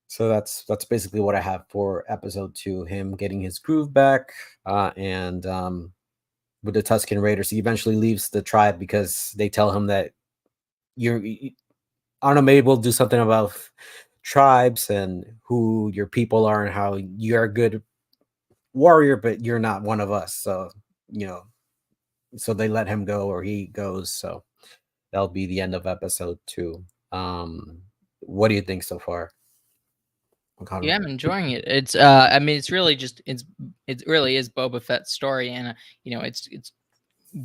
So that's basically what I have for episode 2. Him getting his groove back, and with the Tusken Raiders, he eventually leaves the tribe because they tell him that I don't know, maybe we'll do something about tribes and who your people are and how you're a good warrior, but you're not one of us. So you know, so they let him go, or he goes. So that'll be the end of episode 2. Um, what do you think so far, Yeah, Connor? I'm enjoying it. It's I mean, it's really just it really is Boba Fett's story, and it's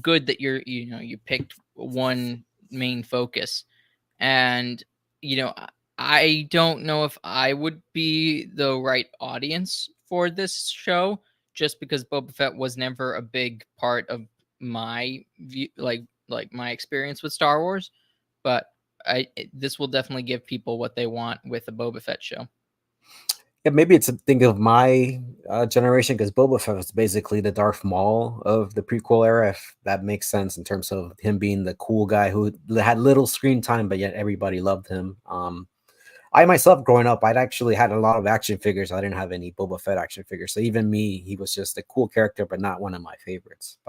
good that you picked one main focus. And I don't know if I would be the right audience for this show, just because Boba Fett was never a big part of my view, like my experience with Star Wars. But this will definitely give people what they want with a Boba Fett show. Yeah, maybe it's a thing of my generation because Boba Fett was basically the Darth Maul of the prequel era. If that makes sense in terms of him being the cool guy who had little screen time, but yet everybody loved him. I myself, growing up, I'd actually had a lot of action figures. I didn't have any Boba Fett action figures, so even me, he was just a cool character, but not one of my favorites.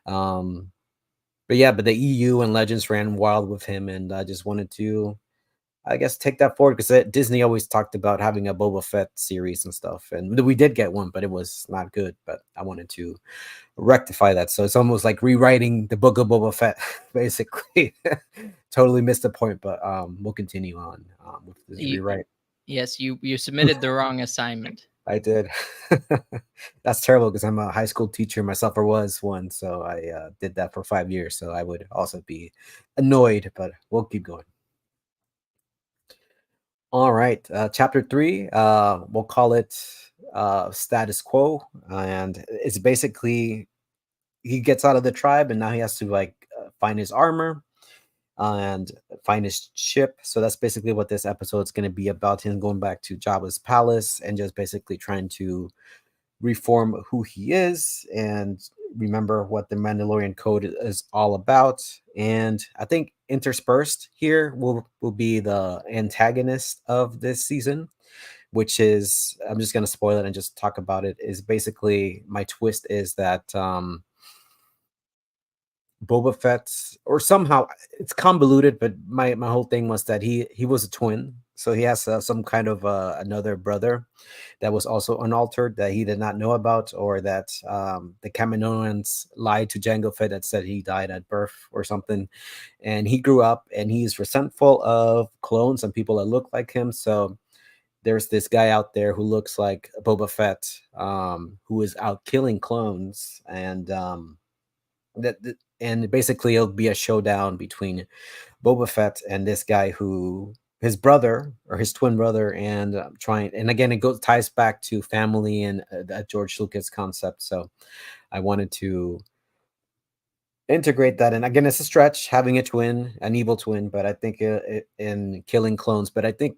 Um, but yeah, but the EU and Legends ran wild with him, and I just wanted to, I guess, take that forward because Disney always talked about having a Boba Fett series and stuff, and we did get one, but it was not good. But I wanted to rectify that, so it's almost like rewriting the book of Boba Fett, basically. Totally missed the point, but we'll continue on with this You, rewrite. yes, you submitted the wrong assignment. I did. That's terrible because I'm a high school teacher myself, or was one, so I did that for 5 years. So I would also be annoyed, but we'll keep going. All right, chapter 3. We'll call it status quo, and it's basically he gets out of the tribe, and now he has to like find his armor and find his ship. So that's basically what this episode's going to be about: him going back to Jabba's palace and just basically trying to reform who he is and remember what the Mandalorian code is all about. And I think interspersed here will be the antagonist of this season, which is, I'm just going to spoil it and just talk about it, is basically my twist is that Boba Fett's, or somehow it's convoluted, but my whole thing was that he was a twin, so he has some kind of another brother that was also unaltered that he did not know about, or that the Kaminoans lied to Jango Fett that said he died at birth or something, and he grew up and he's resentful of clones and people that look like him. So there's this guy out there who looks like Boba Fett, who is out killing clones, and and basically it'll be a showdown between Boba Fett and this guy who his brother or his twin brother, and trying, and again it goes ties back to family and that George Lucas concept. So I wanted to integrate that, and again it's a stretch having a twin, an evil twin, but I think in killing clones, but I think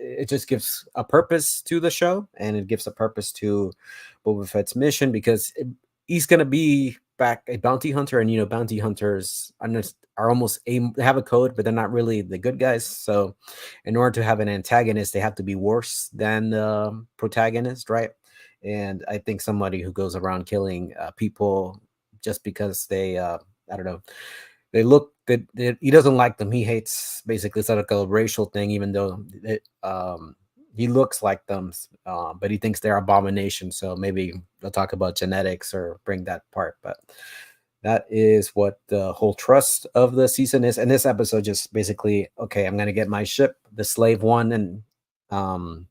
it just gives a purpose to the show, and it gives a purpose to Boba Fett's mission, because he's going to be back a bounty hunter, and bounty hunters are almost they have a code, but they're not really the good guys. So in order to have an antagonist, they have to be worse than the protagonist, right? And I think somebody who goes around killing people just because they I don't know, they look good, he doesn't like them, he hates, basically it's like a racial thing, even though he looks like them, but he thinks they're abomination. So maybe they'll talk about genetics or bring that part, but that is what the whole trust of the season is. And this episode just basically, okay, I'm gonna get my ship, the slave one, um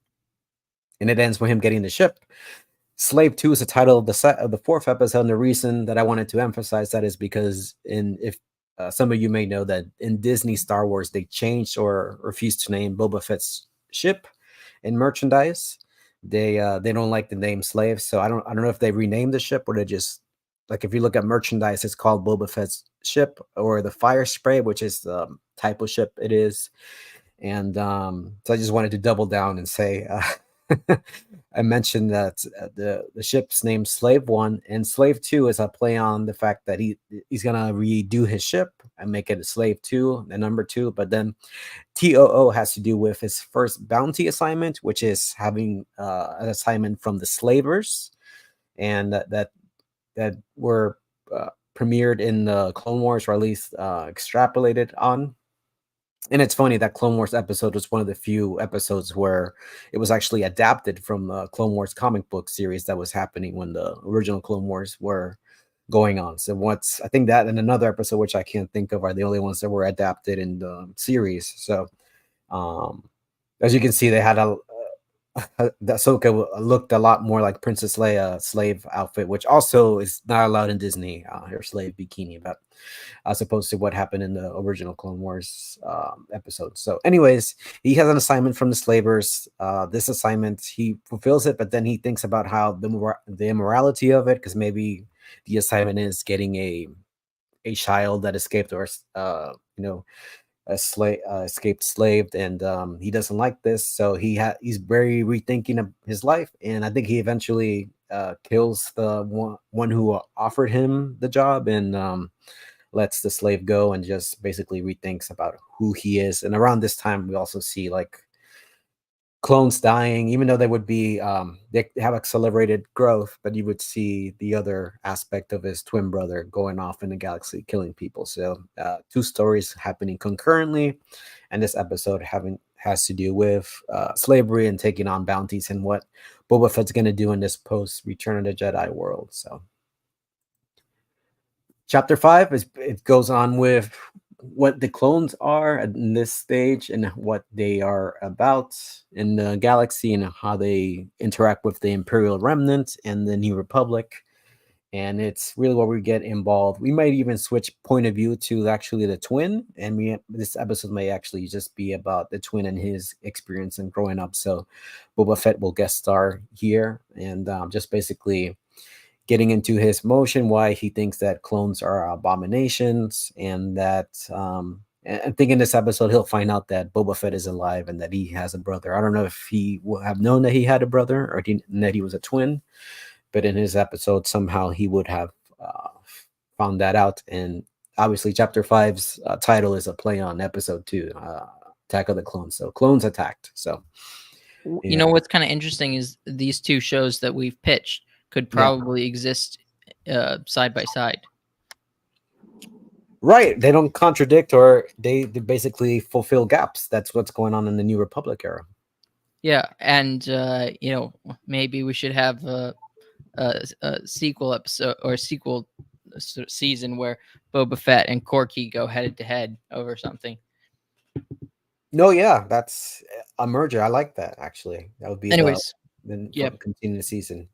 and it ends with him getting the ship. Slave 2 is the title of the fourth episode, and the reason that I wanted to emphasize that is because if some of you may know that in Disney Star Wars they changed or refused to name Boba Fett's ship in merchandise. They don't like the name Slave, so I don't know if they renamed the ship or they just like if you look at merchandise, it's called Boba Fett's ship or the Fire Spray, which is the type of ship it is. And so I just wanted to double down and say, I mentioned that the ship's named Slave One, and Slave Two is a play on the fact that he's gonna redo his ship and make it a Slave Two, the number two. But then TOO has to do with his first bounty assignment, which is having an assignment from the slavers, and that were premiered in the Clone Wars, or at least extrapolated on. And it's funny that Clone Wars episode was one of the few episodes where it was actually adapted from the Clone Wars comic book series that was happening when the original Clone Wars were going on. So what's I think that and another episode which I can't think of are the only ones that were adapted in the series. So um, as you can see, they had the Ahsoka looked a lot more like Princess Leia slave outfit, which also is not allowed in Disney, her slave bikini, but as opposed to what happened in the original Clone Wars episode. So, anyways, he has an assignment from the slavers. This assignment, he fulfills it, but then he thinks about how the immorality of it, because maybe the assignment is getting a child that escaped, or you know, a slave escaped slaved, and he doesn't like this, so he's very rethinking of his life, and I think he eventually kills the one who offered him the job, and lets the slave go, and just basically rethinks about who he is. And around this time we also see like clones dying, even though they would be they have accelerated growth, but you would see the other aspect of his twin brother going off in the galaxy killing people. So two stories happening concurrently, and this episode having has to do with slavery and taking on bounties, and what Boba Fett's going to do in this post Return of the Jedi world. So chapter 5 is it goes on with what the clones are in this stage and what they are about in the galaxy, and how they interact with the Imperial Remnant and the New Republic. And it's really where we get involved. We might even switch point of view to actually the twin, and this episode may actually just be about the twin and his experience and growing up. So Boba Fett will guest star here, and just basically getting into his motion, why he thinks that clones are abominations, and that I think in this episode he'll find out that Boba Fett is alive and that he has a brother. I don't know if he will have known that he had a brother, or that he was a twin, but in his episode somehow he would have found that out. And obviously chapter 5's title is a play on episode 2, Attack of the Clones. So clones attacked. So you know what's kind of interesting is these two shows that we've pitched could probably exist side by side. Right. They don't contradict, or they basically fulfill gaps. That's what's going on in the New Republic era. Yeah, and maybe we should have a sequel episode or sequel season where Boba Fett and Corky go head to head over something. No, yeah, that's a merger. I like that, actually. That would be anyways. Continue the season.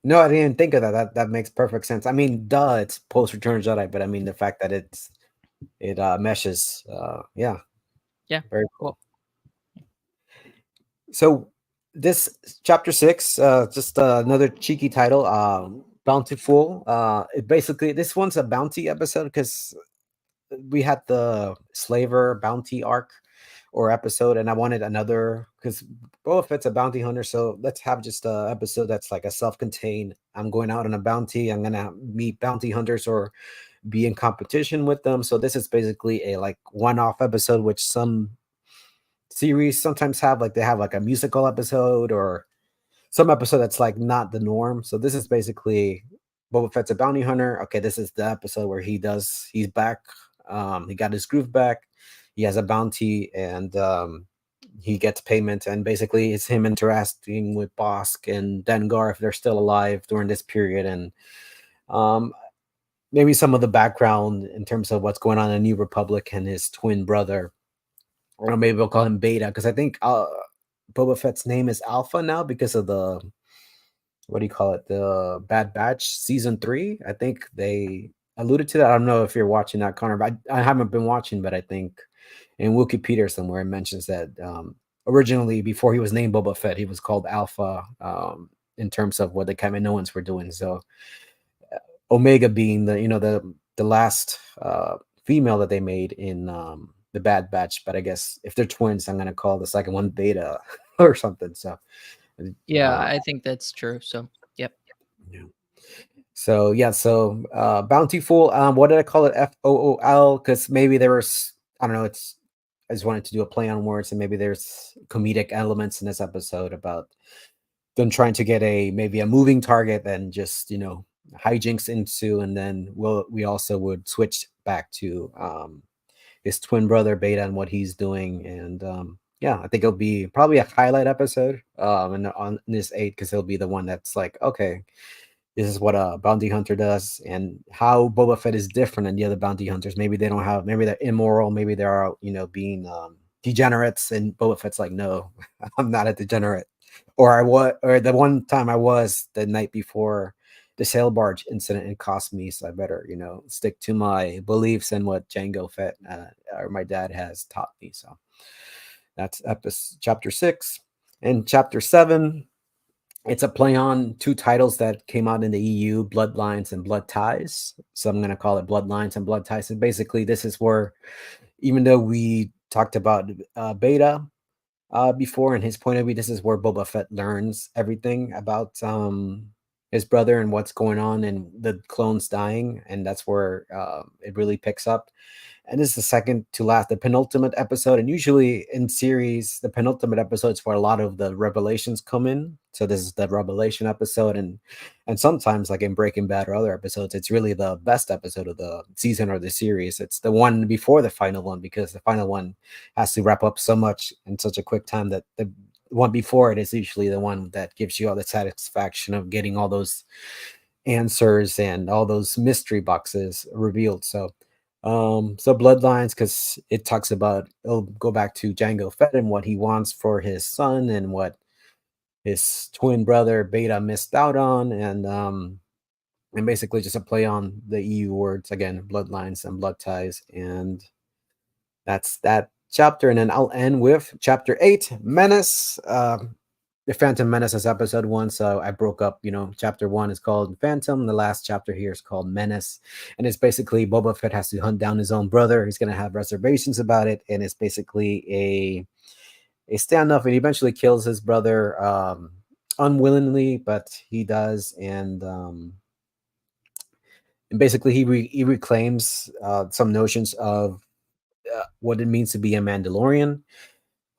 No, I didn't think of that. That makes perfect sense. I mean, it's post Return of Jedi, but I mean the fact that it meshes. Yeah, very cool. So this chapter 6, just another cheeky title, Bountiful. It basically, this one's a bounty episode because we had the slaver bounty arc or episode, and I wanted another because Boba Fett's a bounty hunter. So let's have just a episode that's like a self-contained. I'm going out on a bounty. I'm gonna meet bounty hunters or be in competition with them. So this is basically a like one-off episode, which some series sometimes have. Like they have like a musical episode or some episode that's like not the norm. So this is basically Boba Fett's a bounty hunter. Okay, this is the episode where he's back. He got his groove back. He has a bounty, and he gets payment. And basically, it's him interacting with Bosk and Dengar if they're still alive during this period, and maybe some of the background in terms of what's going on in the New Republic and his twin brother, or maybe we'll call him Beta, because I think Boba Fett's name is Alpha now because of the what do you call it? The Bad Batch season 3. I think they alluded to that. I don't know if you're watching that, Connor, but I haven't been watching, but I think in Wikipedia somewhere it mentions that originally before he was named Boba Fett, he was called Alpha. in terms of what the Kaminoans were doing. So Omega being the the last female that they made in the Bad Batch, but I guess if they're twins, I'm gonna call the second one Beta or something. So Yeah, uh, I think that's true. So, yep. yeah. So yeah, so Bountiful. What did I call it? FOOL? Because maybe there was, I don't know. It's I just wanted to do a play on words, and maybe there's comedic elements in this episode about them trying to get a maybe a moving target and just hijinks into, and then we also would switch back to his twin brother Beta and what he's doing, and yeah, I think it'll be probably a highlight episode and on this 8 because it'll be the one that's like, okay, this is what a bounty hunter does, and how Boba Fett is different than the other bounty hunters. Maybe they don't have, maybe they're immoral, maybe they are, being degenerates, and Boba Fett's like, no, I'm not a degenerate. Or the one time I was the night before the sail barge incident, and cost me, so I better, stick to my beliefs and what Jango Fett or my dad has taught me. So that's episode chapter 6. And chapter 7, it's a play on two titles that came out in the EU, Bloodlines and Blood Ties. So I'm going to call it Bloodlines and Blood Ties. And basically, this is where, even though we talked about Beta before and his point of view, this is where Boba Fett learns everything about his brother and what's going on and the clones dying. And that's where it really picks up. And this is the second to last, the penultimate episode. And usually in series, the penultimate episode is where a lot of the revelations come in. So this is the revelation episode, and sometimes, like in Breaking Bad or other episodes, it's really the best episode of the season or the series. It's the one before the final one, because the final one has to wrap up so much in such a quick time that the one before it is usually the one that gives you all the satisfaction of getting all those answers and all those mystery boxes revealed. So Bloodlines, because it talks about, it'll go back to Jango Fett and what he wants for his son and what his twin brother Beta missed out on, and basically just a play on the EU words again, Bloodlines and Blood Ties. And that's that chapter. And then I'll end with chapter 8, Menace. The Phantom Menace is episode 1, so I broke up. Chapter 1 is called Phantom. The last chapter here is called Menace, and it's basically Boba Fett has to hunt down his own brother. He's gonna have reservations about it, and it's basically a standoff, and he eventually kills his brother unwillingly, but he does, and basically he reclaims some notions of what it means to be a Mandalorian,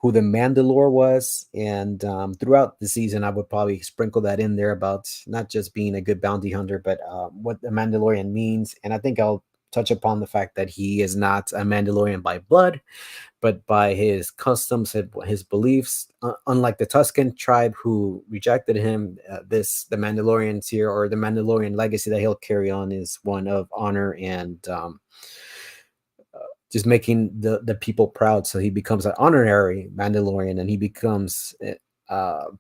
who the Mandalore was, and throughout the season, I would probably sprinkle that in there about not just being a good bounty hunter, but what the Mandalorian means. And I think I'll touch upon the fact that he is not a Mandalorian by blood, but by his customs, his beliefs. Unlike the Tusken tribe who rejected him, the Mandalorians here, or the Mandalorian legacy that he'll carry on, is one of honor and just making the people proud. So he becomes an honorary Mandalorian, and he becomes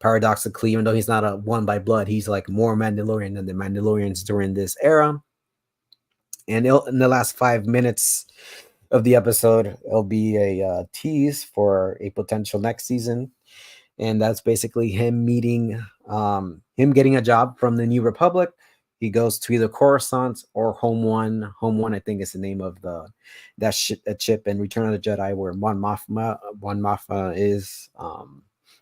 paradoxically, even though he's not a one by blood, he's like more Mandalorian than the Mandalorians during this era. And in the last 5 minutes of the episode, it'll be a tease for a potential next season, and that's basically him meeting, him getting a job from the New Republic. He goes to either Coruscant or Home One. Home One, I think, is the name of that chip in Return of the Jedi, where Mon Mothma is,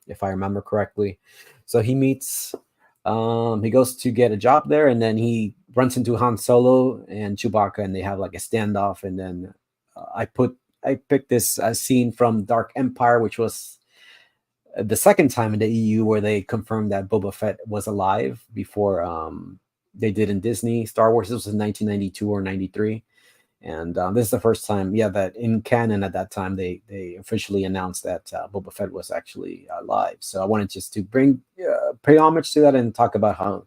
if I remember correctly. So he meets. He goes to get a job there, and then he runs into Han Solo and Chewbacca, and they have like a standoff. And then I picked this scene from Dark Empire, which was the second time in the EU where they confirmed that Boba Fett was alive before they did in Disney. Star Wars, this was in 1992 or 93. And this is the first time, yeah, that in canon at that time they officially announced that Boba Fett was actually alive. So I wanted just to pay homage to that and talk about how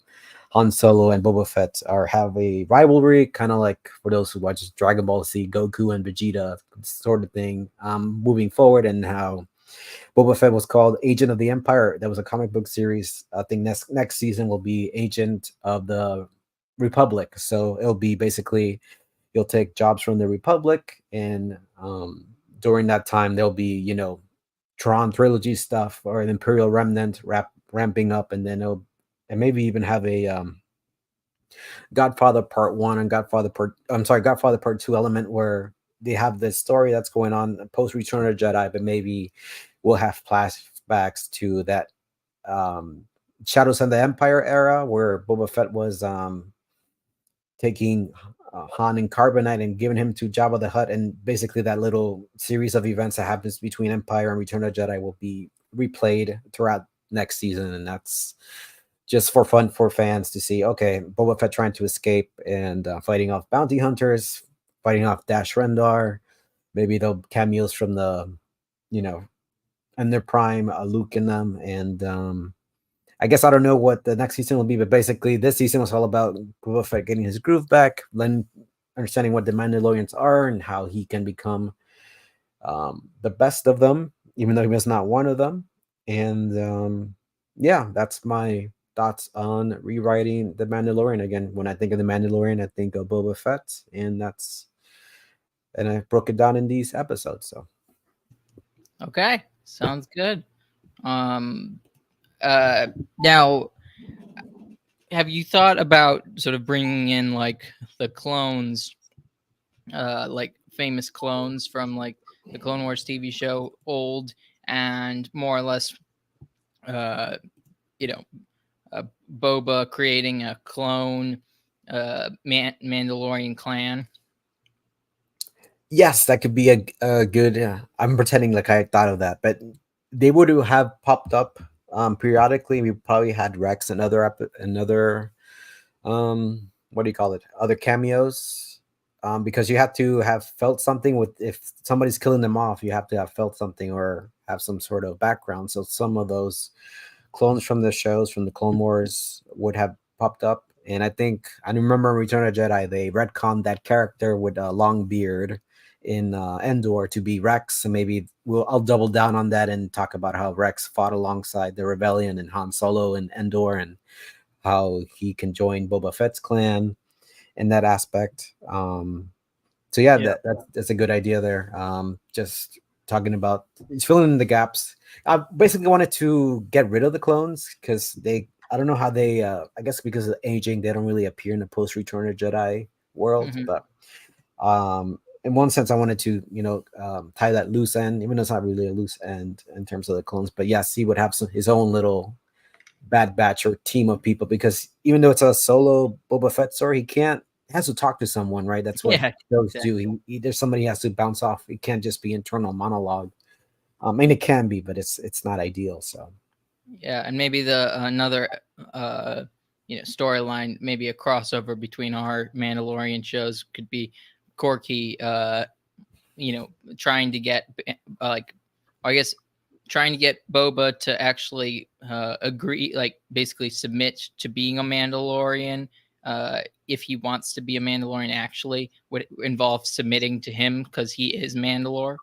Han Solo and Boba Fett have a rivalry, kind of like, for those who watch Dragon Ball Z, Goku and Vegeta sort of thing, moving forward, and how Boba Fett was called Agent of the Empire. That was a comic book series. I think next season will be Agent of the Republic. So it'll be basically, you'll take jobs from the Republic, and during that time there'll be Tron trilogy stuff or an Imperial Remnant ramping up, and then it'll and maybe even have a Godfather Part One and Godfather Part Two element where they have this story that's going on post Return of the Jedi, but maybe we'll have flashbacks to that um, Shadows of the Empire era where Boba Fett was taking Han and Carbonite and giving him to Jabba the Hutt, and basically that little series of events that happens between Empire and Return of the Jedi will be replayed throughout next season, and that's just for fun for fans to see. Okay, Boba Fett trying to escape and fighting off bounty hunters, fighting off Dash Rendar. Maybe they'll cameos from the, you know, and their prime, Luke in them, and I guess I don't know what the next season will be, but basically this season was all about Boba Fett getting his groove back, then understanding what the Mandalorians are and how he can become the best of them, even though he was not one of them. And yeah, that's my thoughts on rewriting the Mandalorian. Again, when I think of the Mandalorian, I think of Boba Fett, and I broke it down in these episodes. So Okay, sounds good. Um, Now, have you thought about sort of bringing in like the clones, like famous clones from like the Clone Wars TV show, old and more or less, uh, you know, Boba creating a clone Mandalorian clan? yes, that could be a good. I'm pretending like I thought of that, but they would have popped up periodically. We probably had Rex and another what do you call it? Other cameos. Because you have to have felt something with if somebody's killing them off, you have to have felt something or have some sort of background. So some of those clones from the shows from the Clone Wars would have popped up. And I think I remember in Return of the Jedi they retconned that character with a long beard in Endor to be Rex. So maybe I'll double down on that and talk about how Rex fought alongside the rebellion and Han Solo and Endor, and how he can join Boba Fett's clan in that aspect. So yeah, Yeah. that's a good idea there. Just talking about it's filling in the gaps. I basically wanted to get rid of the clones because I don't know how they I guess because of aging they don't really appear in the post Return of Jedi world, Hmm. but in one sense I wanted to tie that loose end, even though it's not really a loose end in terms of the clones, but yeah, he would have his own little Bad Batch or team of people, because even though it's a solo Boba Fett story, he has to talk to someone, right? That's what Yeah, those do. exactly. There's somebody he has to bounce off. It can't just be internal monologue. And it can be, but it's not ideal. So Yeah, and maybe the another uh storyline, maybe a crossover between our Mandalorian shows could be Corky trying to get like I guess trying to get Boba to actually agree, like basically submit to being a Mandalorian. If he wants to be a Mandalorian, actually would involve submitting to him because he is Mandalore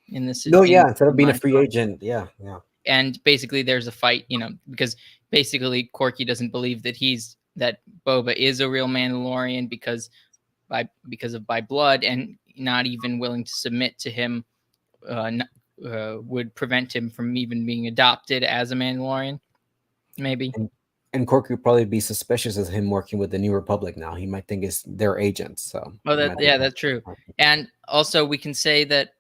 in this no, in yeah, instead of being a mind. free agent, yeah, yeah. And basically there's a fight, because basically Corky doesn't believe that Boba is a real Mandalorian by blood, and not even willing to submit to him would prevent him from even being adopted as a Mandalorian. Maybe. And Cork would probably be suspicious of him working with the New Republic now. He might think it's their agents, so Oh, he that might be. yeah, that's true. And also, we can say that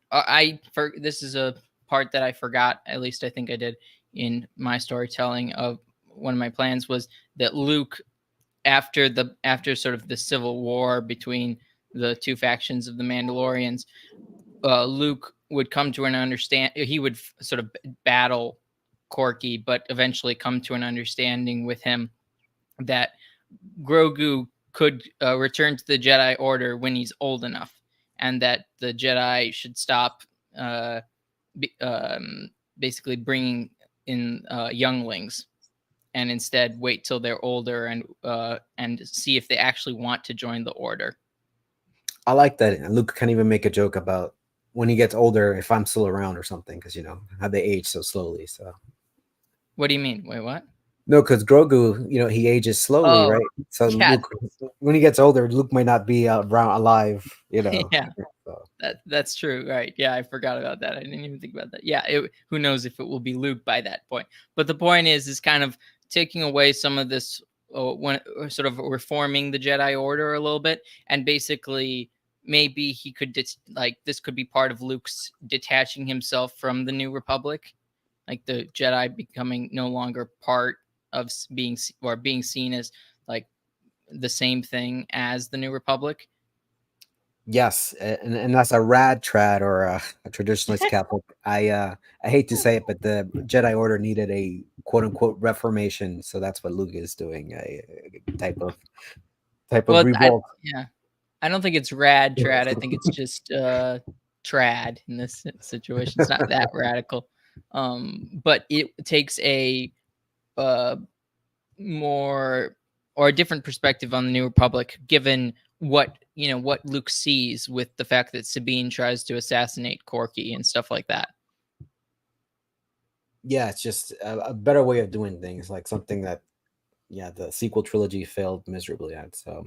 this is a part that I forgot. At least I think I did in my storytelling of one of my plans was that Luke, after sort of the civil war between the two factions of the Mandalorians, Luke would come to an understand. He would sort of battle Corky, but eventually come to an understanding with him that Grogu could return to the Jedi Order when he's old enough, and that the Jedi should stop uh, basically bringing in younglings, and instead wait till they're older and see if they actually want to join the Order. I like that. And Luke can even make a joke about when he gets older, if I'm still around or something, because how they age so slowly. So What do you mean? Wait, what? no, because Grogu, he ages slowly, Oh, right? So yeah, Luke, when he gets older, Luke might not be around alive, yeah. So, That's true, right? Yeah, I forgot about that. I didn't even think about that. Yeah, who knows if it will be Luke by that point? But the point is kind of taking away some of this, when sort of reforming the Jedi Order a little bit, and basically maybe he could this could be part of Luke's detaching himself from the New Republic, like the Jedi becoming no longer part of being seen as like the same thing as the New Republic. Yes, and that's a rad trad or a traditionalist Catholic. I hate to say it, but the Jedi Order needed a quote unquote reformation, so that's what Luke is doing, a type of revolt. Yeah, I don't think it's rad trad. I think it's just trad in this situation. It's not that radical, but it takes a more or a different perspective on the New Republic, given what Luke sees with the fact that Sabine tries to assassinate Corky and stuff like that. Yeah, it's just a better way of doing things, like something that, yeah, the sequel trilogy failed miserably at. So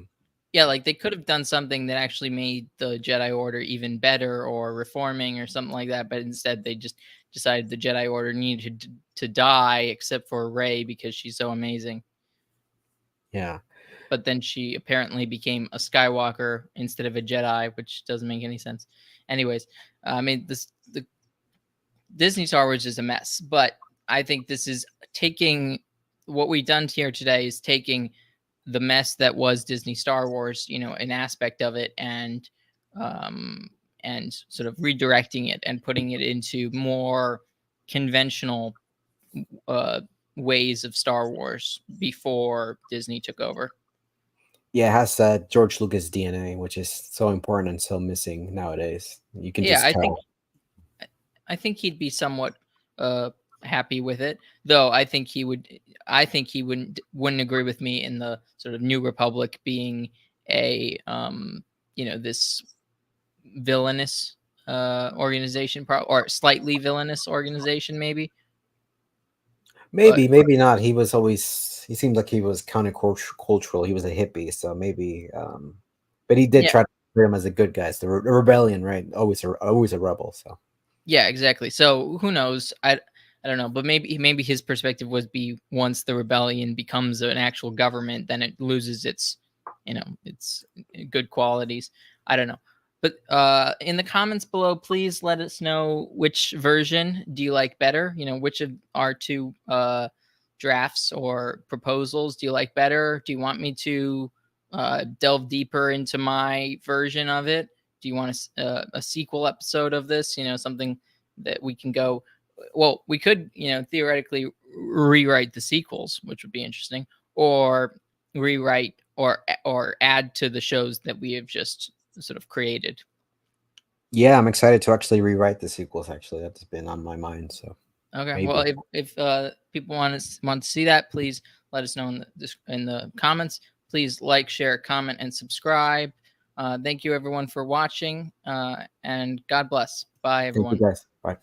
yeah, like they could have done something that actually made the Jedi Order even better or reforming or something like that, but instead they just decided the Jedi Order needed to die, except for Rey because she's so amazing. yeah. But then she apparently became a Skywalker instead of a Jedi, which doesn't make any sense. Anyways, I mean, the Disney Star Wars is a mess, but I think this is taking what we've done here today is taking the mess that was Disney Star Wars, an aspect of it, and sort of redirecting it and putting it into more conventional ways of Star Wars before Disney took over. Yeah, it has George Lucas DNA, which is so important and so missing nowadays. You can just tell. I think he'd be somewhat happy with it, though. I think he wouldn't agree with me in the sort of New Republic being a this villainous organization, or slightly villainous organization, maybe. Maybe not. He seemed like he was countercultural. He was a hippie, so maybe. But he did try to portray him as a good guy. It's the rebellion, right? Always a rebel. So. Yeah, exactly. So who knows? I don't know, but maybe his perspective would be once the rebellion becomes an actual government, then it loses its its good qualities. I don't know. But in the comments below, please let us know which version do you like better. Which of our two drafts or proposals do you like better? Do you want me to delve deeper into my version of it? Do you want a sequel episode of this? Something that we can go. Well, we could, theoretically rewrite the sequels, which would be interesting, or rewrite or add to the shows that we have just sort of created. Yeah, I'm excited to actually rewrite the sequels. Actually, that's been on my mind. So okay, maybe. well, if people want to see that, please let us know in the comments. Please like, share, comment, and subscribe. Thank you everyone for watching, and God bless. Bye everyone. Thank you guys. Bye.